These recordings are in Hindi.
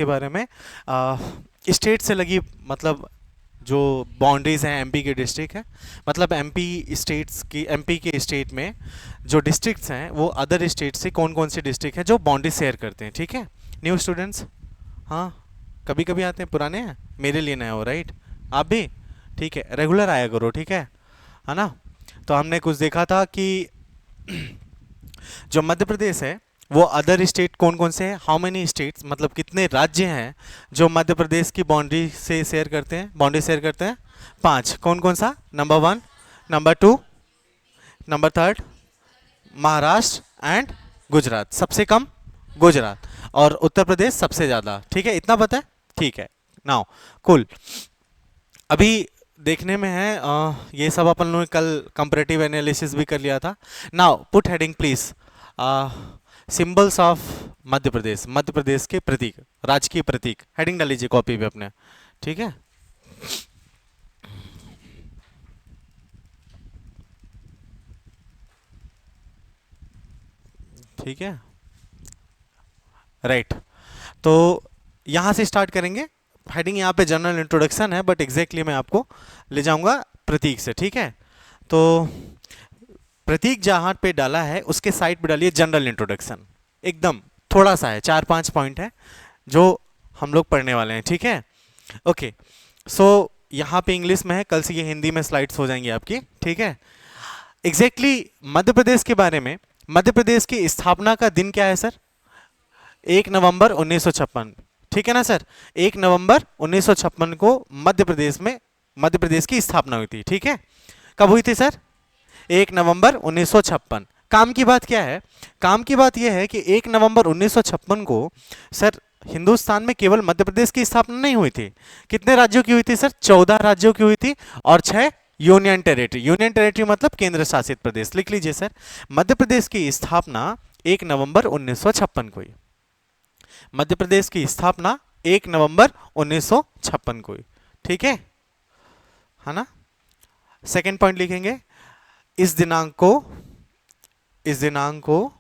के बारे में स्टेट से लगी, मतलब जो बाउंड्रीज हैं एमपी के डिस्ट्रिक्ट है, मतलब एमपी स्टेट्स की, एमपी के स्टेट में जो डिस्ट्रिक्ट्स हैं वो अदर स्टेट से कौन कौन से डिस्ट्रिक्ट हैं जो बाउंड्री शेयर करते हैं, ठीक है। न्यू स्टूडेंट्स, हाँ, कभी कभी आते हैं, पुराने हैं, मेरे लिए नए हो, राइट, आप भी, ठीक है, रेगुलर आया करो, ठीक है ना। तो हमने कुछ देखा था कि जो मध्य प्रदेश है वो अदर स्टेट कौन कौन से हैं, हाउ मेनी स्टेट्स, मतलब कितने राज्य हैं जो मध्य प्रदेश की बाउंड्री से शेयर करते हैं, बाउंड्री शेयर करते हैं, पांच, कौन कौन सा, number one, number two, number third, Maharashtra and Gujarat, सबसे कम गुजरात, और उत्तर प्रदेश सबसे ज़्यादा, ठीक है, इतना पता है, ठीक है। नाउ कुल, अभी देखने में है ये सब अपन लोगों ने कल कंपैरेटिव एनालिसिस भी कर लिया था। Now put heading please, symbols of Madhya Pradesh, Madhya Pradesh के प्रतीक, राजकीय प्रतीक, हेडिंग डाल लीजिए कॉपी पे अपने, ठीक है। ठीक है, राइट, तो यहाँ से स्टार्ट करेंगे। हेडिंग यहाँ पे जनरल इंट्रोडक्शन है, बट एग्जैक्टली मैं आपको ले जाऊंगा प्रतीक से, ठीक है। तो प्रतीक जहाँ पे डाला है उसके साइड पे डालिए जनरल इंट्रोडक्शन, एकदम थोड़ा सा है, 4-5 पॉइंट है जो हम लोग पढ़ने वाले हैं, ठीक है। ओके, सो यहाँ पे इंग्लिश में है, कल से ये हिंदी में स्लाइड्स हो जाएंगी आपकी, ठीक है। एग्जैक्टली मध्य प्रदेश के बारे में, मध्य प्रदेश की स्थापना का दिन क्या है सर, 1 नवंबर 1956, ठीक है ना सर। 1 नवंबर 1956 को मध्य प्रदेश में, मध्य प्रदेश की स्थापना हुई थी, ठीक है। कब हुई थी सर, 1 नवंबर 1956। काम की बात क्या है, काम की बात यह है कि 1 नवंबर 1956 को सर हिंदुस्तान में केवल मध्य प्रदेश की स्थापना नहीं हुई थी, कितने राज्यों की हुई थी सर, 14 राज्यों की हुई थी, और 6 यूनियन टेरिटरी, यूनियन टेरिटरी मतलब केंद्र शासित प्रदेश, लिख लीजिए सर। मध्य प्रदेश की स्थापना 1 नवंबर 1956 को हुई, मध्य प्रदेश की स्थापना 1 नवंबर 1956 को हुई, ठीक है ना। सेकेंड पॉइंट लिखेंगे, इस दिनांक को, इस दिनांक को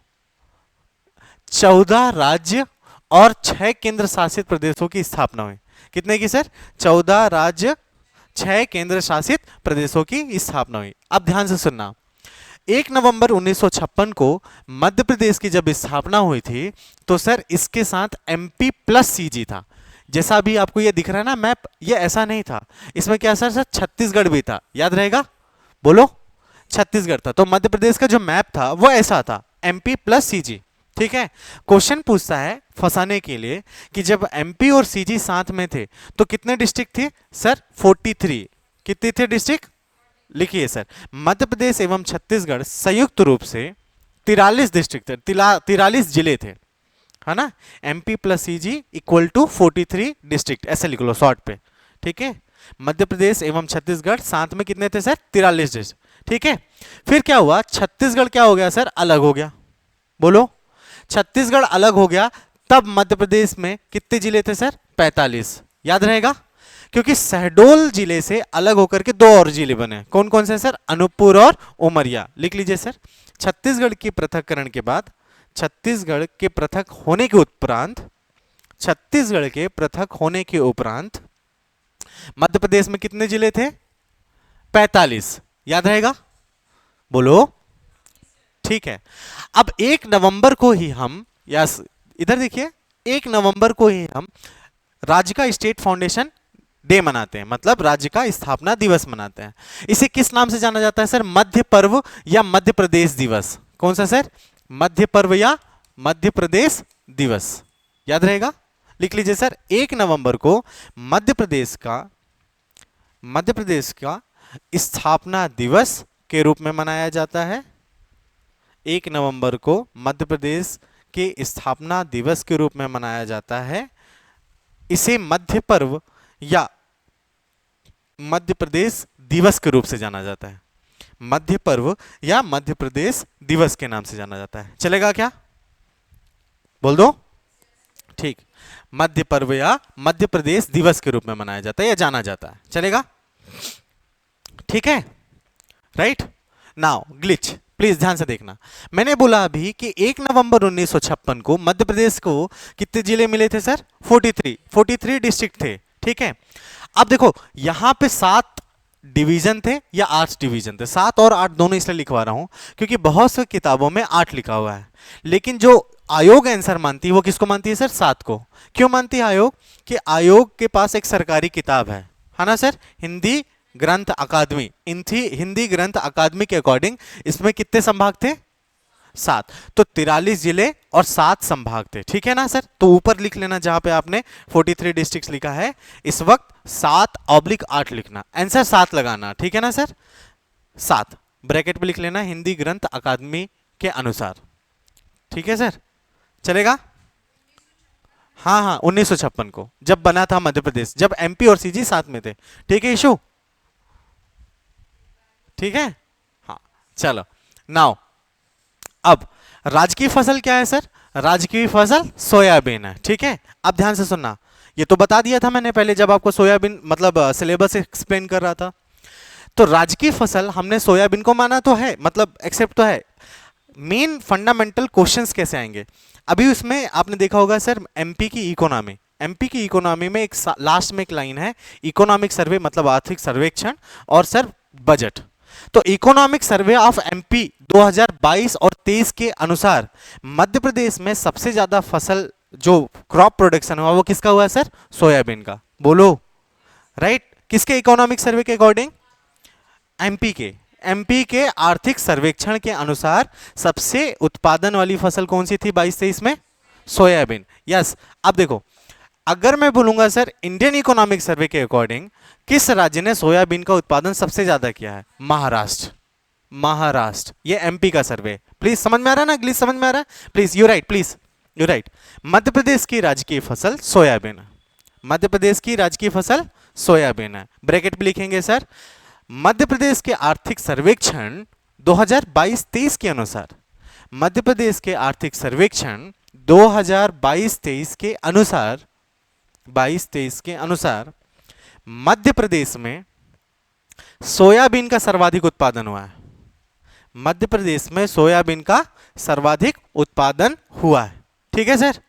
14 राज्य और 6 केंद्र शासित प्रदेशों की स्थापना हुई, कितने की सर, 14 राज्य, 6 केंद्र शासित प्रदेशों की स्थापना हुई। अब ध्यान से सुनना, 1 नवंबर 1956 को मध्य प्रदेश की जब स्थापना हुई थी तो सर इसके साथ एमपी प्लस सीजी था, जैसा अभी आपको ये दिख रहा है ना मैप, ये ऐसा नहीं था, इसमें क्या सर, सर छत्तीसगढ़ भी था, याद रहेगा, बोलो, छत्तीसगढ़ था, तो मध्य प्रदेश का जो मैप था वो ऐसा था, एमपी प्लस सीजी, ठीक है। क्वेश्चन पूछता है फंसाने के लिए कि जब एमपी और सीजी साथ में थे तो कितने डिस्ट्रिक्ट थे सर, 43, कितने थे डिस्ट्रिक्ट, लिखिए सर, मध्य प्रदेश एवं छत्तीसगढ़ संयुक्त रूप से 43 डिस्ट्रिक्ट थे, 43 जिले थे, है ना। MP plus CG equal to 43 district, ऐसे लिख लो शॉर्ट पे, ठीक है। मध्य प्रदेश एवं छत्तीसगढ़ साथ में कितने थे सर, 43 डिस्ट्रिक्ट, ठीक है। फिर क्या हुआ, छत्तीसगढ़ क्या हो गया सर, अलग हो गया, बोलो, छत्तीसगढ़ अलग हो गया, तब मध्य प्रदेश में कितने जिले थे सर, 45, याद रहेगा, क्योंकि शहडोल जिले से अलग होकर के 2 और जिले बने, कौन कौन से सर, अनूपपुर और उमरिया, लिख लीजिए सर। छत्तीसगढ़ के पृथककरण के बाद, छत्तीसगढ़ के पृथक होने के उपरांत, छत्तीसगढ़ के पृथक होने के उपरांत मध्य प्रदेश में कितने जिले थे, 45, याद रहेगा, बोलो, ठीक है। अब 1 नवंबर को ही हम, या इधर देखिए, 1 नवंबर को ही हम राज्य का स्टेट फाउंडेशन डे मनाते हैं, मतलब राज्य का स्थापना दिवस मनाते हैं। इसे किस नाम से जाना जाता है सर, मध्य पर्व या मध्य प्रदेश दिवस, कौन सा सर, मध्य पर्व या मध्य प्रदेश दिवस, याद रहेगा, लिख लीजिए सर। 1 नवंबर को मध्य प्रदेश का, मध्य प्रदेश का स्थापना दिवस के रूप में मनाया जाता है, 1 नवंबर को मध्य प्रदेश के स्थापना दिवस के रूप में मनाया जाता है। इसे मध्य पर्व या मध्य प्रदेश दिवस के रूप से जाना जाता है, मध्य पर्व या मध्य प्रदेश दिवस के नाम से जाना जाता है, चलेगा क्या, बोल दो, ठीक, मध्य पर्व या मध्य प्रदेश दिवस के रूप में मनाया जाता है या जाना जाता है, चलेगा, ठीक है, राइट। नाउ ग्लिच, प्लीज ध्यान से देखना। मैंने बोला अभी कि 1 नवंबर 1956 को मध्य प्रदेश को कितने जिले मिले थे सर? 43 डिस्ट्रिक्ट थे, ठीक है। अब देखो यहां पे 7 डिवीजन थे या 8 डिवीजन थे, 7 और 8 दोनों इसलिए लिखवा रहा हूं क्योंकि बहुत सी किताबों में 8 लिखा हुआ है, लेकिन जो आयोग आंसर मानती है वो किसको मानती है सर? 7 को। क्यों मानती है आयोग? कि आयोग के पास एक सरकारी किताब है ना सर, हिंदी ग्रंथ अकादमी। हिंदी ग्रंथ अकादमी के अकॉर्डिंग इसमें कितने संभाग थे? 7। तो 43 जिले और 7 संभाग थे, ठीक है ना सर। तो ऊपर लिख लेना जहां पे आपने 43 डिस्ट्रिक्ट्स लिखा है, इस वक्त 7/8 लिखना, आंसर 7 लगाना, ठीक है ना सर। 7 ब्रैकेट पे लिख लेना, हिंदी ग्रंथ अकादमी के अनुसार, ठीक है सर, चलेगा। हाँ हाँ 1956 को जब बना था मध्य प्रदेश, जब एमपी और सीजी साथ में थे, ठीक है इशू, ठीक है। हाँ चलो नाउ, अब राजकीय फसल क्या है सर? राजकीय फसल सोयाबीन है, ठीक है। अब ध्यान से सुनना, ये तो बता दिया था मैंने पहले जब आपको सोयाबीन मतलब सिलेबस एक्सप्लेन कर रहा था। तो राजकीय फसल हमने सोयाबीन को माना तो है, मतलब एक्सेप्ट तो है। मेन फंडामेंटल क्वेश्चंस कैसे आएंगे अभी उसमें आपने देखा होगा सर, एमपी की इकोनॉमी में एक लास्ट में एक लाइन है, इकोनॉमिक सर्वे मतलब आर्थिक सर्वेक्षण, और सर बजट। तो इकोनॉमिक सर्वे ऑफ एमपी 2022 और 23 के अनुसार मध्य प्रदेश में सबसे ज्यादा फसल जो क्रॉप प्रोडक्शन हुआ वो किसका हुआ है सर? सोयाबीन का। बोलो राइट, किसके इकोनॉमिक सर्वे के अकॉर्डिंग? एमपी के आर्थिक सर्वेक्षण के अनुसार सबसे उत्पादन वाली फसल कौन सी थी 22-23 में? सोयाबीन। यस। अब देखो, अगर मैं बोलूंगा सर इंडियन इकोनॉमिक सर्वे के अकॉर्डिंग किस राज्य ने सोयाबीन का उत्पादन सबसे ज्यादा किया है? महाराष्ट्र। ये एमपी का सर्वे। प्लीज समझ में आ रहा है ना, इंग्लिश समझ में आ रहा है? Please you write, please you write. Madhya Pradesh की राजकीय फसल सोयाबीन है, मध्य प्रदेश की राजकीय फसल सोयाबीन है। ब्रैकेट पे लिखेंगे सर, मध्य प्रदेश के आर्थिक सर्वेक्षण 2022-23 के अनुसार, मध्य प्रदेश के आर्थिक सर्वेक्षण 2022-23 के अनुसार, 22-23 के अनुसार मध्य प्रदेश में सोयाबीन का सर्वाधिक उत्पादन हुआ है। मध्य प्रदेश में सोयाबीन का सर्वाधिक उत्पादन हुआ है, ठीक है सर,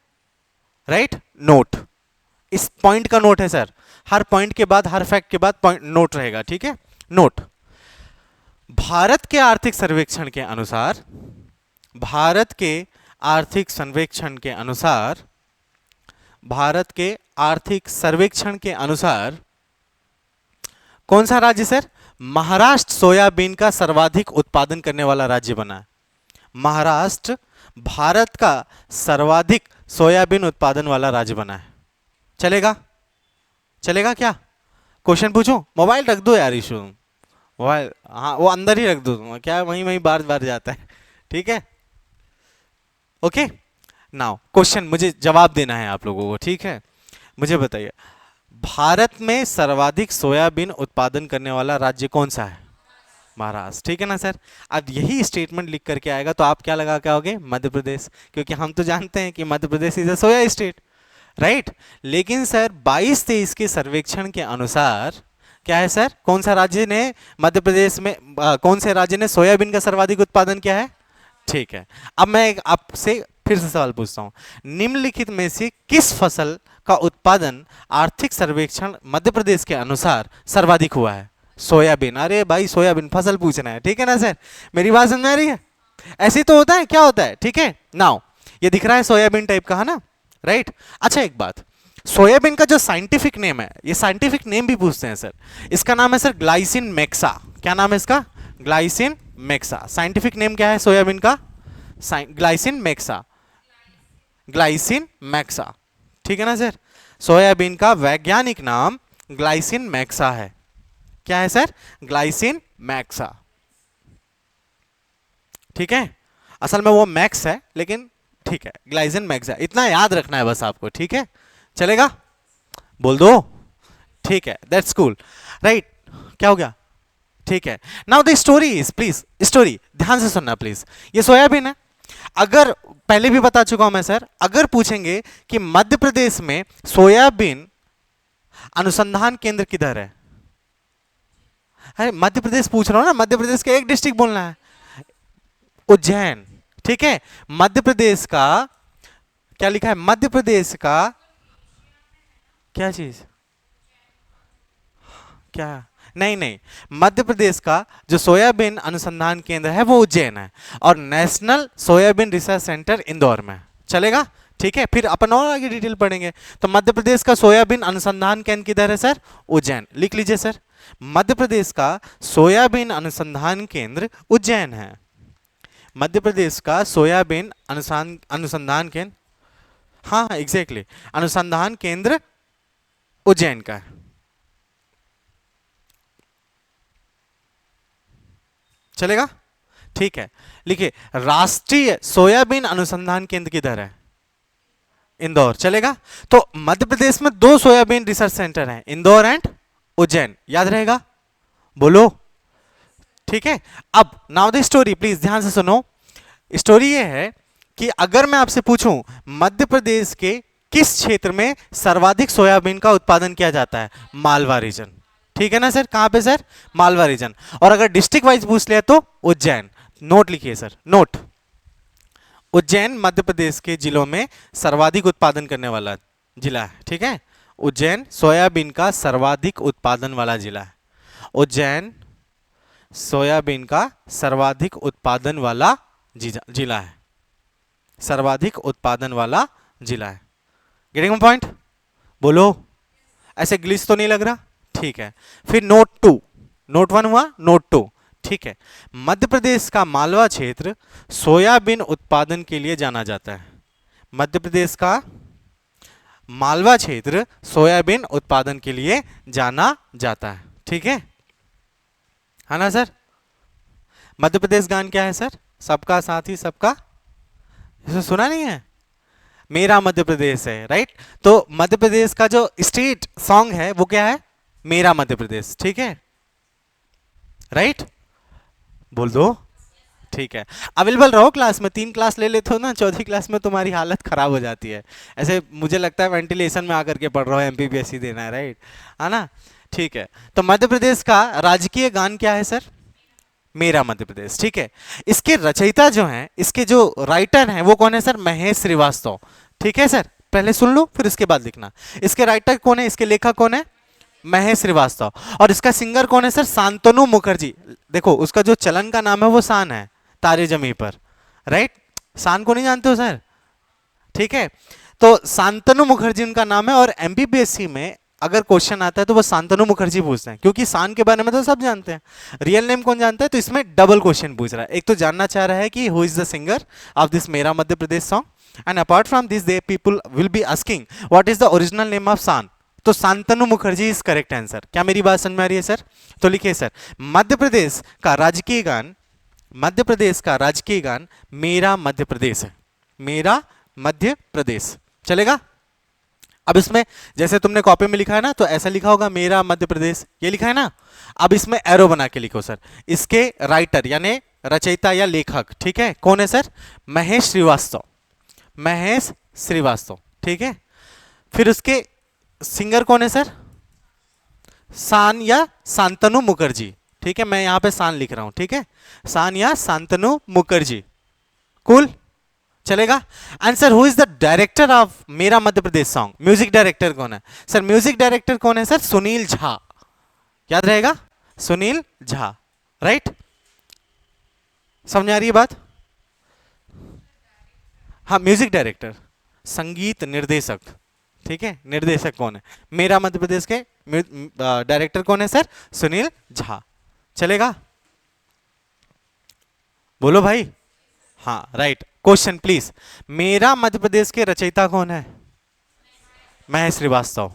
राइट। नोट, इस पॉइंट का नोट है सर, हर पॉइंट के बाद, हर फैक्ट के बाद पॉइंट नोट रहेगा, ठीक है। नोट, भारत के आर्थिक सर्वेक्षण के अनुसार, भारत के आर्थिक सर्वेक्षण के अनुसार, भारत के आर्थिक सर्वेक्षण के अनुसार कौन सा राज्य सर? महाराष्ट्र सोयाबीन का सर्वाधिक उत्पादन करने वाला राज्य बना है। महाराष्ट्र भारत का सर्वाधिक सोयाबीन उत्पादन वाला राज्य बना है। चलेगा? चलेगा क्या? क्वेश्चन पूछूं? मोबाइल रख दो यार इशू, मोबाइल हाँ वो अंदर ही रख दो, क्या वहीं वहीं बार बार जाता है, ठीक है। ओके नाउ क्वेश्चन मुझे जवाब देना है आप लोगों को, ठीक है। मुझे बताइए भारत में सर्वाधिक सोयाबीन उत्पादन करने वाला राज्य कौन सा है? महाराष्ट्र, ठीक है ना सर। अब यही स्टेटमेंट लिख करके आएगा तो आप क्या लगा के आओगे? मध्य प्रदेश, क्योंकि हम तो जानते हैं कि Madhya Pradesh is a soya state, right. लेकिन सर 22-23 के सर्वेक्षण के अनुसार क्या है सर? कौन सा राज्य ने मध्य प्रदेश में कौन से राज्य ने सोयाबीन का सर्वाधिक उत्पादन किया है? ठीक है। अब मैं आपसे फिर से सवाल पूछता हूं, निम्नलिखित में से किस फसल का उत्पादन आर्थिक सर्वेक्षण मध्य प्रदेश के अनुसार सर्वाधिक हुआ है? सोयाबीन। अरे भाई सोयाबीन फसल पूछना है, ठीक है ना सर, मेरी बात समझ में आ रही है? ऐसे तो होता है, क्या होता है, ठीक है। नाउ ये दिख रहा है सोयाबीन टाइप का, है ना, राइट। अच्छा एक बात, सोयाबीन का जो साइंटिफिक नेम है, ये साइंटिफिक नेम भी पूछते हैं सर, इसका नाम है सर ग्लाइसिन मैक्सा। क्या नाम है इसका? ग्लाइसिन मैक्सा। साइंटिफिक नेम क्या है सोयाबीन का? ग्लाइसिन मैक्सा, ग्लाइसिन मैक्सा, ठीक है ना सर। सोयाबीन का वैज्ञानिक नाम ग्लाइसिन मैक्सा है। क्या है सर? ग्लाइसिन मैक्सा, ठीक है। असल में वो मैक्स है लेकिन ठीक है, ग्लाइसिन मैक्सा, इतना याद रखना है बस आपको, ठीक है। चलेगा? बोल दो, ठीक है, दैट्स कूल, राइट। क्या हो गया? ठीक है। Now the story is, please story ध्यान से सुनना प्लीज। ये सोयाबीन है, अगर पहले भी बता चुका हूं मैं सर, अगर पूछेंगे कि मध्य प्रदेश में सोयाबीन अनुसंधान केंद्र किधर है, अरे मध्य प्रदेश पूछ रहा हूं ना, मध्य प्रदेश का एक डिस्ट्रिक्ट बोलना है। उज्जैन, ठीक है। मध्य प्रदेश का क्या लिखा है, मध्य प्रदेश का क्या चीज, क्या, नहीं नहीं, मध्य प्रदेश का जो सोयाबीन अनुसंधान केंद्र है वो उज्जैन है, और national soybean research centre Indore में है। चलेगा, ठीक है। फिर अपन और आगे डिटेल पढ़ेंगे। तो मध्य प्रदेश का सोयाबीन अनुसंधान केंद्र किधर है सर, उज्जैन, लिख लीजिए सर। मध्य प्रदेश का सोयाबीन अनुसंधान केंद्र उज्जैन है। मध्य प्रदेश का सोयाबीन अनुसंधान केंद्र, हाँ हाँ एग्जैक्टली, अनुसंधान केंद्र उज्जैन का है। चलेगा, ठीक है। लिखिए, राष्ट्रीय सोयाबीन अनुसंधान केंद्र किधर है, इंदौर। चलेगा। तो मध्य प्रदेश में दो सोयाबीन रिसर्च सेंटर हैं, इंदौर एंड उज्जैन, याद रहेगा, बोलो, ठीक है। अब नाउ द स्टोरी, प्लीज ध्यान से सुनो। स्टोरी ये है कि अगर मैं आपसे पूछूं मध्य प्रदेश के किस क्षेत्र में सर्वाधिक सोयाबीन का उत्पादन किया जाता है, मालवा रीजन, ठीक है ना सर, कहां पे सर, मालवा रीजन। और अगर डिस्ट्रिक्ट वाइज पूछ लिया तो उज्जैन। नोट लिखिए सर, नोट, उज्जैन मध्य प्रदेश के जिलों में सर्वाधिक उत्पादन करने वाला जिला है, ठीक है। उज्जैन सोयाबीन का सर्वाधिक उत्पादन वाला जिला है, उज्जैन सोयाबीन का सर्वाधिक उत्पादन वाला जिला है, सर्वाधिक उत्पादन वाला जिला है। गेटिंग पॉइंट, बोलो, ऐसे ग्लिच तो नहीं लग रहा, ठीक है। फिर नोट टू, नोट वन हुआ, नोट टू, ठीक है। मध्य प्रदेश का मालवा क्षेत्र सोयाबीन उत्पादन के लिए जाना जाता है। मध्य प्रदेश का मालवा क्षेत्र सोयाबीन उत्पादन के लिए जाना जाता है, ठीक है ना सर। मध्य प्रदेश गान क्या है सर, सबका साथी सबका, इसे सुना नहीं है, मेरा मध्य प्रदेश है, राइट। तो मध्य प्रदेश का जो स्टेट सॉन्ग है वो क्या है, मेरा मध्य प्रदेश, ठीक है, राइट, बोल दो, ठीक है। अवेलेबल रहो क्लास में, 3 क्लास ले लेते हो ना, चौथी क्लास में तुम्हारी हालत खराब हो जाती है। ऐसे मुझे लगता है वेंटिलेशन में आकर के पढ़ रहा हो, एमपीपीएससी देना है, राइट, है ना, ठीक है। तो मध्य प्रदेश का राजकीय गान क्या है सर, मेरा मध्य प्रदेश, ठीक है। इसके रचयिता जो हैं, इसके जो राइटर हैं वो कौन है सर, महेश श्रीवास्तव, ठीक है सर। पहले सुन लो फिर इसके बाद लिखना। इसके राइटर कौन है, इसके लेखक कौन है, महेश श्रीवास्तव। और इसका सिंगर कौन है सर, शांतनु मुखर्जी। देखो उसका जो चलन का नाम है वो शान है, तारे जमी पर, राइट। शान को नहीं जानते हो सर, ठीक है। तो शांतनु मुखर्जी उनका नाम है, और एमपीपीएससी में अगर क्वेश्चन आता है तो वो शांतनु मुखर्जी पूछते हैं, क्योंकि शान के बारे में तो सब जानते हैं, रियल नेम कौन जानता है। तो इसमें डबल क्वेश्चन पूछ रहा है, एक तो जानना चाह रहा है कि who is the singer of this मेरा Madhya Pradesh song, and apart from this they people will be asking what is the original name of Shaan. तो Shantanu Mukherjee is correct answer. क्या मेरी बात समझ में आ रही है सर। तो लिखिए सर, मध्य प्रदेश का राजकीय गान, मध्य प्रदेश का राजकीय गान मेरा मध्य प्रदेश है, मेरा मध्य प्रदेश, चलेगा। अब इसमें जैसे तुमने कॉपी में लिखा है ना, तो ऐसा लिखा होगा मेरा मध्य प्रदेश, ये लिखा है ना। अब इसमें एरो बना के लिखो सर। इसके राइटर यानी रचयिता या लेखक, ठीक है, कौन है सर, महेश श्रीवास्तव, महेश श्रीवास्तव, ठीक है। फिर उसके सिंगर कौन है सर, शान या शांतनु मुखर्जी, ठीक है। मैं यहां पे शान लिख रहा हूं, ठीक है, शान या शांतनु मुखर्जी, कूल, चलेगा। Answer, who is the director of मेरा Madhya Pradesh song, music director कौन है सर, म्यूजिक डायरेक्टर कौन है सर, सुनील झा, याद रहेगा, सुनील झा, राइट। समझ आ रही है बात, हाँ म्यूजिक डायरेक्टर, संगीत निर्देशक, ठीक है, निर्देशक कौन है, मेरा मध्य प्रदेश के डायरेक्टर कौन है सर, सुनील झा, चलेगा, बोलो भाई, हाँ राइट। क्वेश्चन प्लीज, मेरा मध्य प्रदेश के रचयिता कौन है, महेश श्रीवास्तव,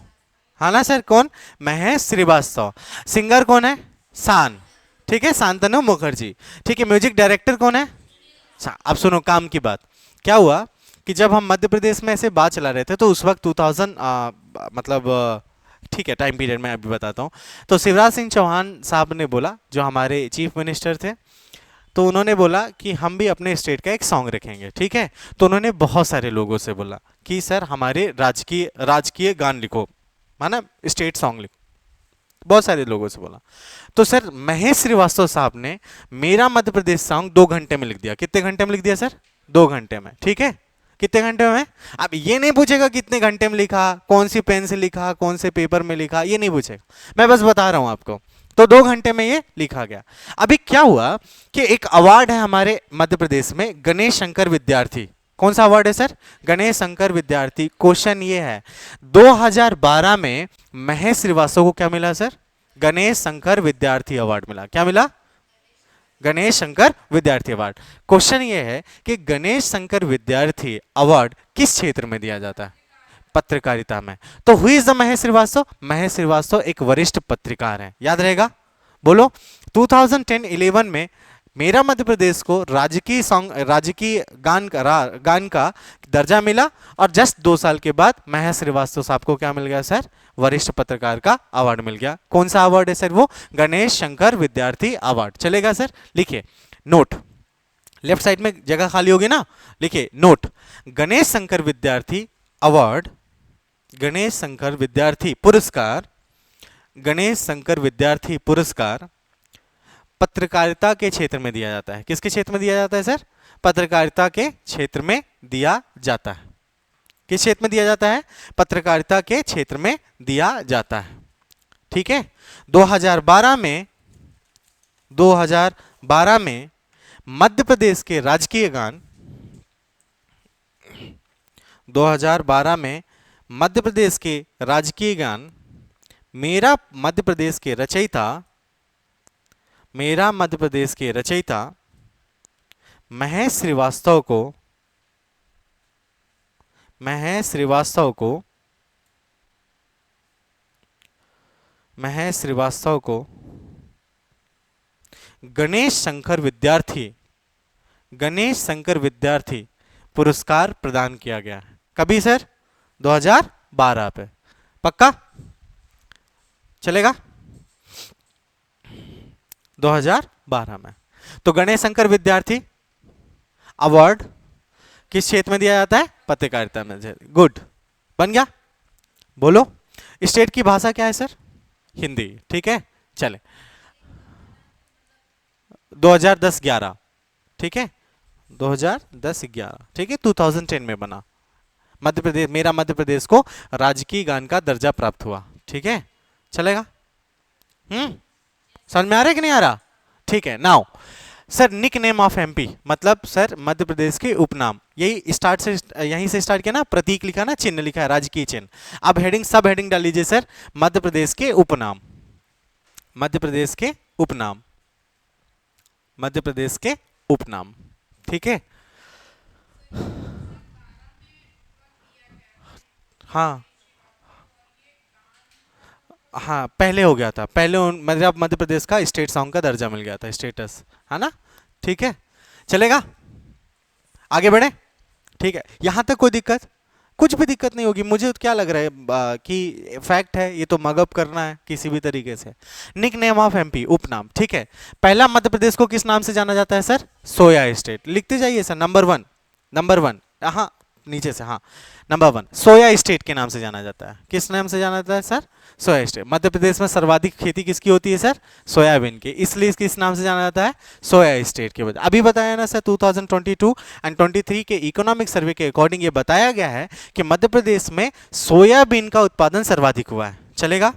हाँ ना सर, कौन, महेश श्रीवास्तव। सिंगर कौन है, शान, ठीक है, शांतनु मुखर्जी, ठीक है। म्यूजिक डायरेक्टर कौन है, अब सुनो काम की बात। क्या हुआ कि जब हम मध्य प्रदेश में ऐसे बात चला रहे थे तो उस वक्त 2000 मतलब ठीक है टाइम पीरियड में अभी बताता हूँ। तो शिवराज सिंह चौहान साहब ने बोला, जो हमारे चीफ मिनिस्टर थे, तो उन्होंने बोला कि हम भी अपने स्टेट का एक सॉन्ग रखेंगे, ठीक है। तो उन्होंने बहुत सारे लोगों से बोला कि सर हमारे राजकीय गान लिखो, माना स्टेट सॉन्ग लिखो। बहुत सारे लोगों से बोला। तो सर महेश श्रीवास्तव साहब ने मेरा मध्य प्रदेश सॉन्ग 2 घंटे में लिख दिया। कितने घंटे में लिख दिया सर? 2 घंटे में। ठीक है, कितने घंटे में? अब ये नहीं पूछेगा कितने घंटे में लिखा, कौन सी पेन से लिखा, कौन से पेपर में लिखा, ये नहीं पूछेगा, मैं बस बता रहा हूं आपको। तो 2 घंटे में ये लिखा गया। अभी क्या हुआ कि एक अवार्ड है हमारे मध्य प्रदेश में, गणेश शंकर विद्यार्थी। कौन सा अवार्ड है सर? गणेश शंकर विद्यार्थी। क्वेश्चन ये है 2012 में महेश श्रीवास्तव को क्या मिला सर? गणेश शंकर विद्यार्थी अवार्ड मिला। क्या मिला? गणेश शंकर विद्यार्थी अवार्ड। क्वेश्चन ये है कि गणेश शंकर विद्यार्थी अवार्ड किस क्षेत्र में दिया जाता है? पत्रकारिता में। तो who is the Mahesh Shrivastava? Mahesh Shrivastava एक वरिष्ठ पत्रकार हैं, याद रहेगा। बोलो 2010-11 में मेरा मध्य प्रदेश को राजकीय सॉन्ग, राजकीय गान का दर्जा मिला, और जस्ट 2 साल के बाद महेश श्रीवास्तव साहब को क्या मिल गया सर? वरिष्ठ पत्रकार का अवार्ड मिल गया। कौन सा अवार्ड है सर? वो गणेश शंकर विद्यार्थी अवार्ड। चलेगा सर? लिखिए नोट, लेफ्ट साइड में जगह खाली होगी ना, लिखिए नोट, गणेश शंकर विद्यार्थी अवार्ड, गणेश शंकर विद्यार्थी पुरस्कार, गणेश शंकर विद्यार्थी पुरस्कार पत्रकारिता के क्षेत्र में दिया जाता है। किसके क्षेत्र में दिया जाता है सर? पत्रकारिता के क्षेत्र में दिया जाता है। किस क्षेत्र में दिया जाता है? पत्रकारिता के क्षेत्र में दिया जाता है। ठीक है। 2012 में मध्य प्रदेश के राजकीय गान, 2012 में मध्य प्रदेश के राजकीय गान मेरा मध्य प्रदेश के रचयिता, मेरा मध्य प्रदेश के रचयिता महेश श्रीवास्तव को, महेश श्रीवास्तव को, महेश श्रीवास्तव को गणेश शंकर विद्यार्थी, गणेश शंकर विद्यार्थी पुरस्कार प्रदान किया गया है। कभी सर? 2012 पे। पक्का? चलेगा? 2012 में। तो गणेश शंकर विद्यार्थी अवार्ड किस क्षेत्र में दिया जाता है? पत्रकारिता में। गुड, बन गया। बोलो स्टेट की भाषा क्या है सर? हिंदी। ठीक है, चले 2010-11, ठीक है, 2010-11, ठीक है, 2010 में बना। मध्य प्रदेश, मेरा मध्य प्रदेश को राजकीय गान का दर्जा प्राप्त हुआ। ठीक है, चलेगा? समझ में आ रहा है कि नहीं आ रहा? ठीक है। Now sir nickname of MP, मतलब सर मध्य प्रदेश के उपनाम। यही स्टार्ट से, यहीं से स्टार्ट किया ना, प्रतीक लिखा ना, चिन्ह लिखा है, राजकीय चिन्ह। अब हेडिंग, सब हेडिंग डाल लीजिए सर, मध्य प्रदेश के उपनाम, मध्य प्रदेश के उपनाम, मध्य प्रदेश के उपनाम। ठीक है, हाँ हाँ, पहले हो गया था, पहले मतलब मध्य प्रदेश का स्टेट सॉन्ग का दर्जा मिल गया था, स्टेटस, है ना। ठीक है, चलेगा? आगे बढ़े? ठीक है, यहां तक कोई दिक्कत? कुछ भी दिक्कत नहीं होगी। मुझे तो क्या लग रहा है कि फैक्ट है, ये तो मगअप करना है किसी भी तरीके से। निक नेम ऑफ एमपी, उपनाम। ठीक है, पहला मध्य प्रदेश को किस नाम से जाना जाता है सर? Soya state. लिखते जाइए sir, number one, number one, हाँ नीचे से, हाँ नंबर 1 सोया स्टेट के नाम से जाना जाता है। किस नाम से जाना जाता है sir? Soya state. Madhya Pradesh में सर्वाधिक खेती किसकी होती है सर? सोयाबीन की, इसलिए किस नाम से जाना जाता है? सोया स्टेट के वजह। अभी बताया ना सर, 2022 एंड 23 के इकोनॉमिक सर्वे के अकॉर्डिंग ये बताया गया है कि मध्य प्रदेश में सोयाबीन का उत्पादन सर्वाधिक हुआ है। चलेगा?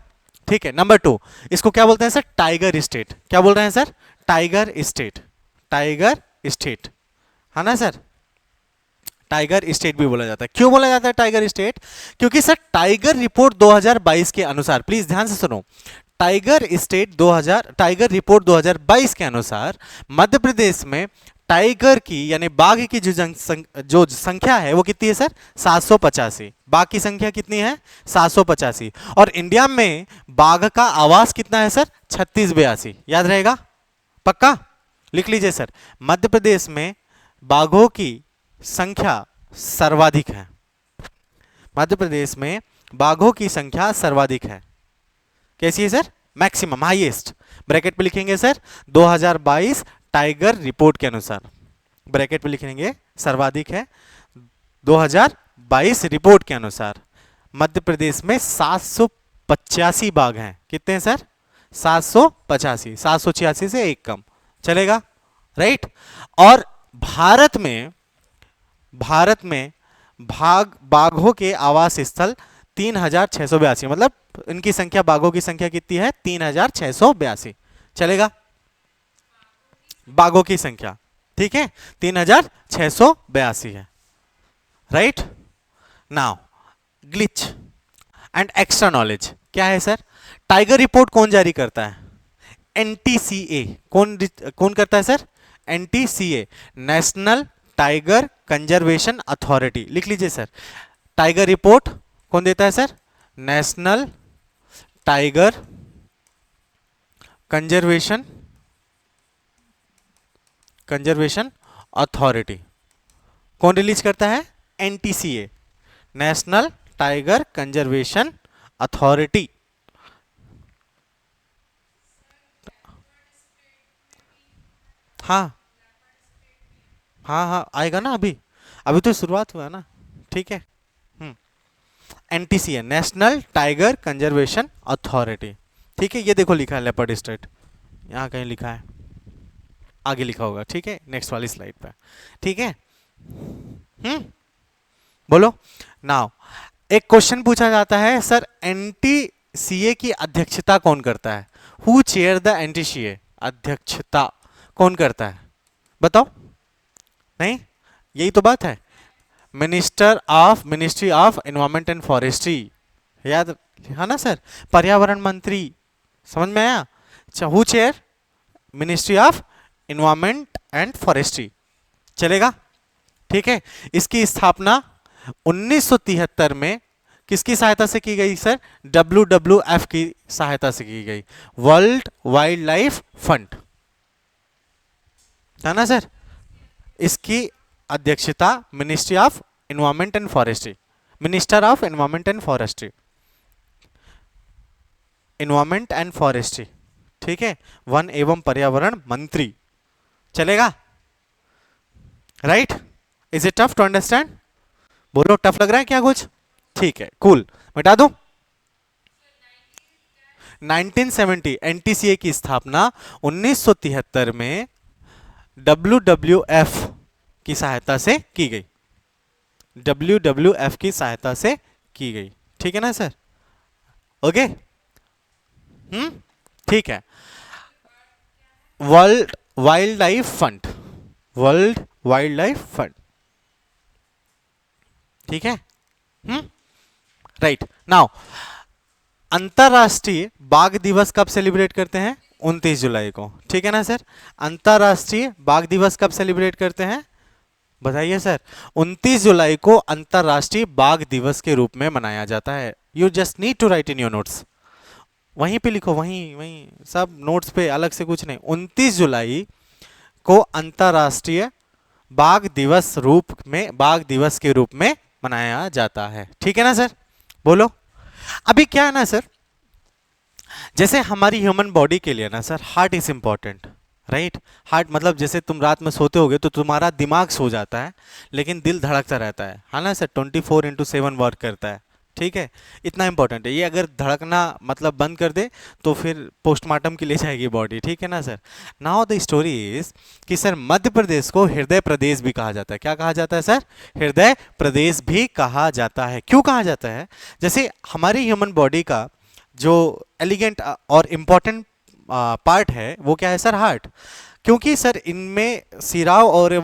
ठीक है। नंबर 2, इसको क्या बोलते हैं सर? Tiger state. क्या बोल रहे हैं sir? Tiger state, tiger state, है ना सर? टाइगर स्टेट भी बोला जाता है। क्यों बोला जाता है टाइगर स्टेट? क्योंकि सर टाइगर रिपोर्ट 2022 के अनुसार, प्लीज ध्यान से सुनो, टाइगर रिपोर्ट 2022 के अनुसार मध्य प्रदेश में टाइगर की यानी बाघ की जो संख्या है वो कितनी है सर? 785। बाघ की संख्या कितनी है? 785। और इंडिया में बाघ का आवास कितना है सर? 3682। याद रहेगा? पक्का? लिख लीजिए सर, मध्य प्रदेश में बाघों की संख्या सर्वाधिक है। मध्य प्रदेश में बाघों की संख्या सर्वाधिक है। कैसी है सर? Maximum, highest. ब्रैकेट पे लिखेंगे सर 2022 टाइगर रिपोर्ट के अनुसार, ब्रैकेट पे लिखेंगे सर्वाधिक है 2022 रिपोर्ट के अनुसार। मध्य प्रदेश में 785 बाघ हैं। कितने हैं सर? 785, 786 से एक कम, चलेगा, राइट। और भारत में बाघों के आवास स्थल 3682, मतलब इनकी संख्या, बाघों की संख्या कितनी है, 3682, चलेगा, बाघों की संख्या, ठीक है, 3682 है, right. Now glitch and extra knowledge क्या है सर? टाइगर रिपोर्ट कौन जारी करता है? एनटीसीए। कौन करता है sir? NTCA, national tiger conservation authority, लिख लीजिए सर। टाइगर रिपोर्ट कौन देता है sir? National tiger conservation authority. कौन रिलीज करता है? NTCA, national tiger conservation authority. हाँ हाँ हाँ, आएगा ना, अभी अभी तो शुरुआत हुआ है ना, ठीक है। NTCA, national tiger conservation authority, ठीक है। ये देखो लिखा है लेपर्ड स्टेट, यहाँ कहीं लिखा है, आगे लिखा होगा, ठीक है, नेक्स्ट वाली स्लाइड पे, ठीक है। बोलो। नाउ एक क्वेश्चन पूछा जाता है सर, एनटीसीए की अध्यक्षता कौन करता है? Who chair the NTCA? अध्यक्षता कौन करता है, बताओ। नहीं, यही तो बात है, ministry of environment and forestry, याद है ना सर, पर्यावरण मंत्री, समझ में आया। Who chair? Ministry of environment and forestry, चलेगा, ठीक है। इसकी स्थापना 1973 में किसकी सहायता से की गई सर? WWF की सहायता से की गई, वर्ल्ड वाइल्ड लाइफ फंड, है ना सर। इसकी अध्यक्षता ministry of environment and forestry, minister of environment and forestry, environment and forestry, ठीक है, वन एवं पर्यावरण मंत्री, चलेगा, right. Is it tough to understand? बोलो, टफ लग रहा है क्या कुछ? ठीक है, कूल, मिटा दूं। 1970 एनटीसीए की स्थापना 1973 में WWF की सहायता से की गई, WWF की सहायता से की गई, ठीक है ना सर, ओके। ठीक है। World wild life fund, world wild life fund, ठीक है। राइट। नाउ अंतरराष्ट्रीय बाघ दिवस कब सेलिब्रेट करते हैं? 29 जुलाई को, ठीक है ना सर। अंतरराष्ट्रीय बाघ दिवस कब सेलिब्रेट करते हैं, बताइए सर। 29 जुलाई को अंतरराष्ट्रीय बाघ दिवस के रूप में मनाया जाता है। You just need to write in your notes, वहीं पे लिखो, वहीं वहीं सब नोट्स पे, अलग से कुछ नहीं। 29 जुलाई को अंतरराष्ट्रीय बाघ दिवस के रूप में मनाया जाता है, ठीक है ना सर। बोलो। अभी क्या है ना सर, जैसे हमारी ह्यूमन बॉडी के लिए ना sir, heart is important, right. Heart मतलब जैसे तुम रात में सोते होगे तो तुम्हारा दिमाग सो जाता है, लेकिन दिल धड़कता रहता है ना सर, 24/7 वर्क करता है, ठीक है, इतना इंपॉर्टेंट है ये। अगर धड़कना मतलब बंद कर दे तो फिर पोस्टमार्टम के लिए जाएगी बॉडी, ठीक है ना sir. Now the story is कि सर मध्य प्रदेश को हृदय प्रदेश भी कहा जाता है। क्या कहा जाता है सर? हृदय प्रदेश भी कहा जाता है। क्यों कहा जाता है? जैसे हमारी ह्यूमन बॉडी का जो एलिगेंट और इम्पॉर्टेंट पार्ट है वो क्या है सर? हार्ट। क्योंकि सर इनमें सिराव और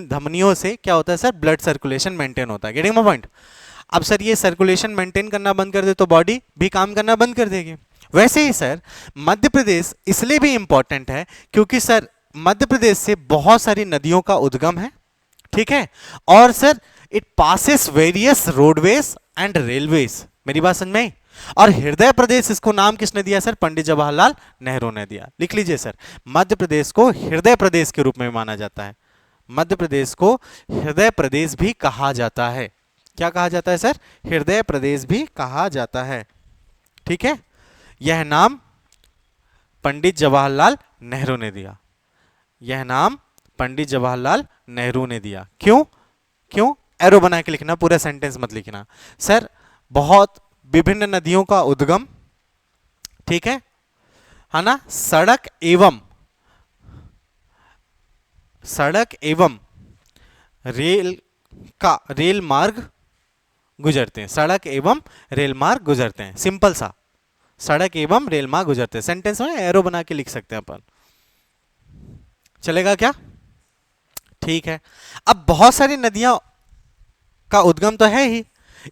धमनियों से क्या होता है सर? ब्लड सर्कुलेशन मेंटेन होता है। Getting my point? अब सर ये सर्कुलेशन मेंटेन करना बंद कर दे तो बॉडी भी काम करना बंद कर देगी। वैसे ही सर मध्य प्रदेश इसलिए भी इंपॉर्टेंट है क्योंकि सर मध्य प्रदेश से बहुत सारी नदियों का उद्गम है, ठीक है, और sir it passes various roadways and railways. मेरी बात समझ में आई? और हृदय प्रदेश इसको नाम किसने दिया सर? पंडित जवाहरलाल नेहरू ने दिया। लिख लीजिए सर, मध्य प्रदेश को हृदय प्रदेश के रूप में माना जाता है। मध्य प्रदेश को हृदय प्रदेश भी कहा जाता है। क्या कहा जाता है सर? हृदय प्रदेश भी कहा जाता है, ठीक है। यह नाम पंडित जवाहरलाल नेहरू ने दिया। यह नाम पंडित जवाहरलाल नेहरू ने दिया। क्यों? क्यों? एरो बना के लिखना, पूरा सेंटेंस मत लिखना। सर बहुत विभिन्न नदियों का उद्गम, ठीक है, है ना, सड़क एवं रेल मार्ग गुजरते हैं, सड़क एवं रेल मार्ग गुजरते हैं, सिंपल सा, सड़क एवं रेल मार्ग गुजरते हैं। सेंटेंस में एरो बना के लिख सकते हैं अपन, चलेगा क्या? ठीक है। अब बहुत सारी नदियां का उद्गम तो है ही,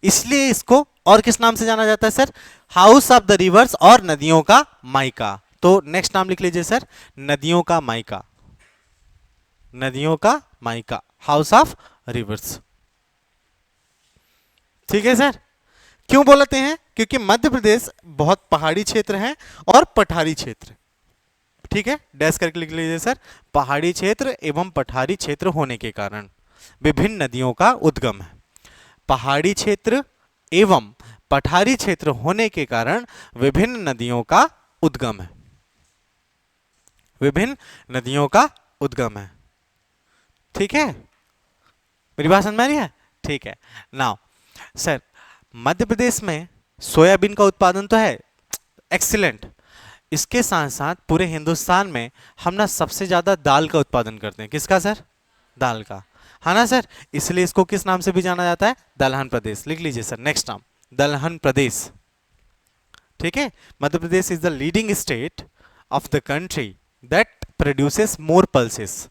इसलिए इसको और किस नाम से जाना जाता है sir? House of the reverse, और नदियों का माइका। तो नेक्स्ट नाम लिख लीजिए सर, नदियों का माइका, नदियों का माइका, हाउस ऑफ रिवर्स। ठीक है सर। क्यों बोलते हैं? क्योंकि मध्य प्रदेश बहुत पहाड़ी क्षेत्र है और पठारी क्षेत्र। ठीक है, डैश करके लिख लीजिए सर, पहाड़ी क्षेत्र एवं पठारी क्षेत्र होने के कारण विभिन्न नदियों का उद्गम है। पहाड़ी क्षेत्र एवं पठारी क्षेत्र होने के कारण विभिन्न नदियों का उद्गम है, विभिन्न नदियों का उद्गम है। ठीक है, मेरी बात समझ में आ रही है? ठीक है। नाउ सर, मध्य प्रदेश में सोयाबीन का उत्पादन तो है, एक्सीलेंट। इसके साथ साथ पूरे हिंदुस्तान में हम ना सबसे ज्यादा दाल का उत्पादन करते हैं। किसका सर? दाल का, है ना सर। इसलिए इसको किस नाम से भी जाना जाता है? दलहन प्रदेश। लिख लीजिए सर, नेक्स्ट नाम दलहन प्रदेश। ठीक है, Madhya Pradesh is the leading state of the country that produces more pulses,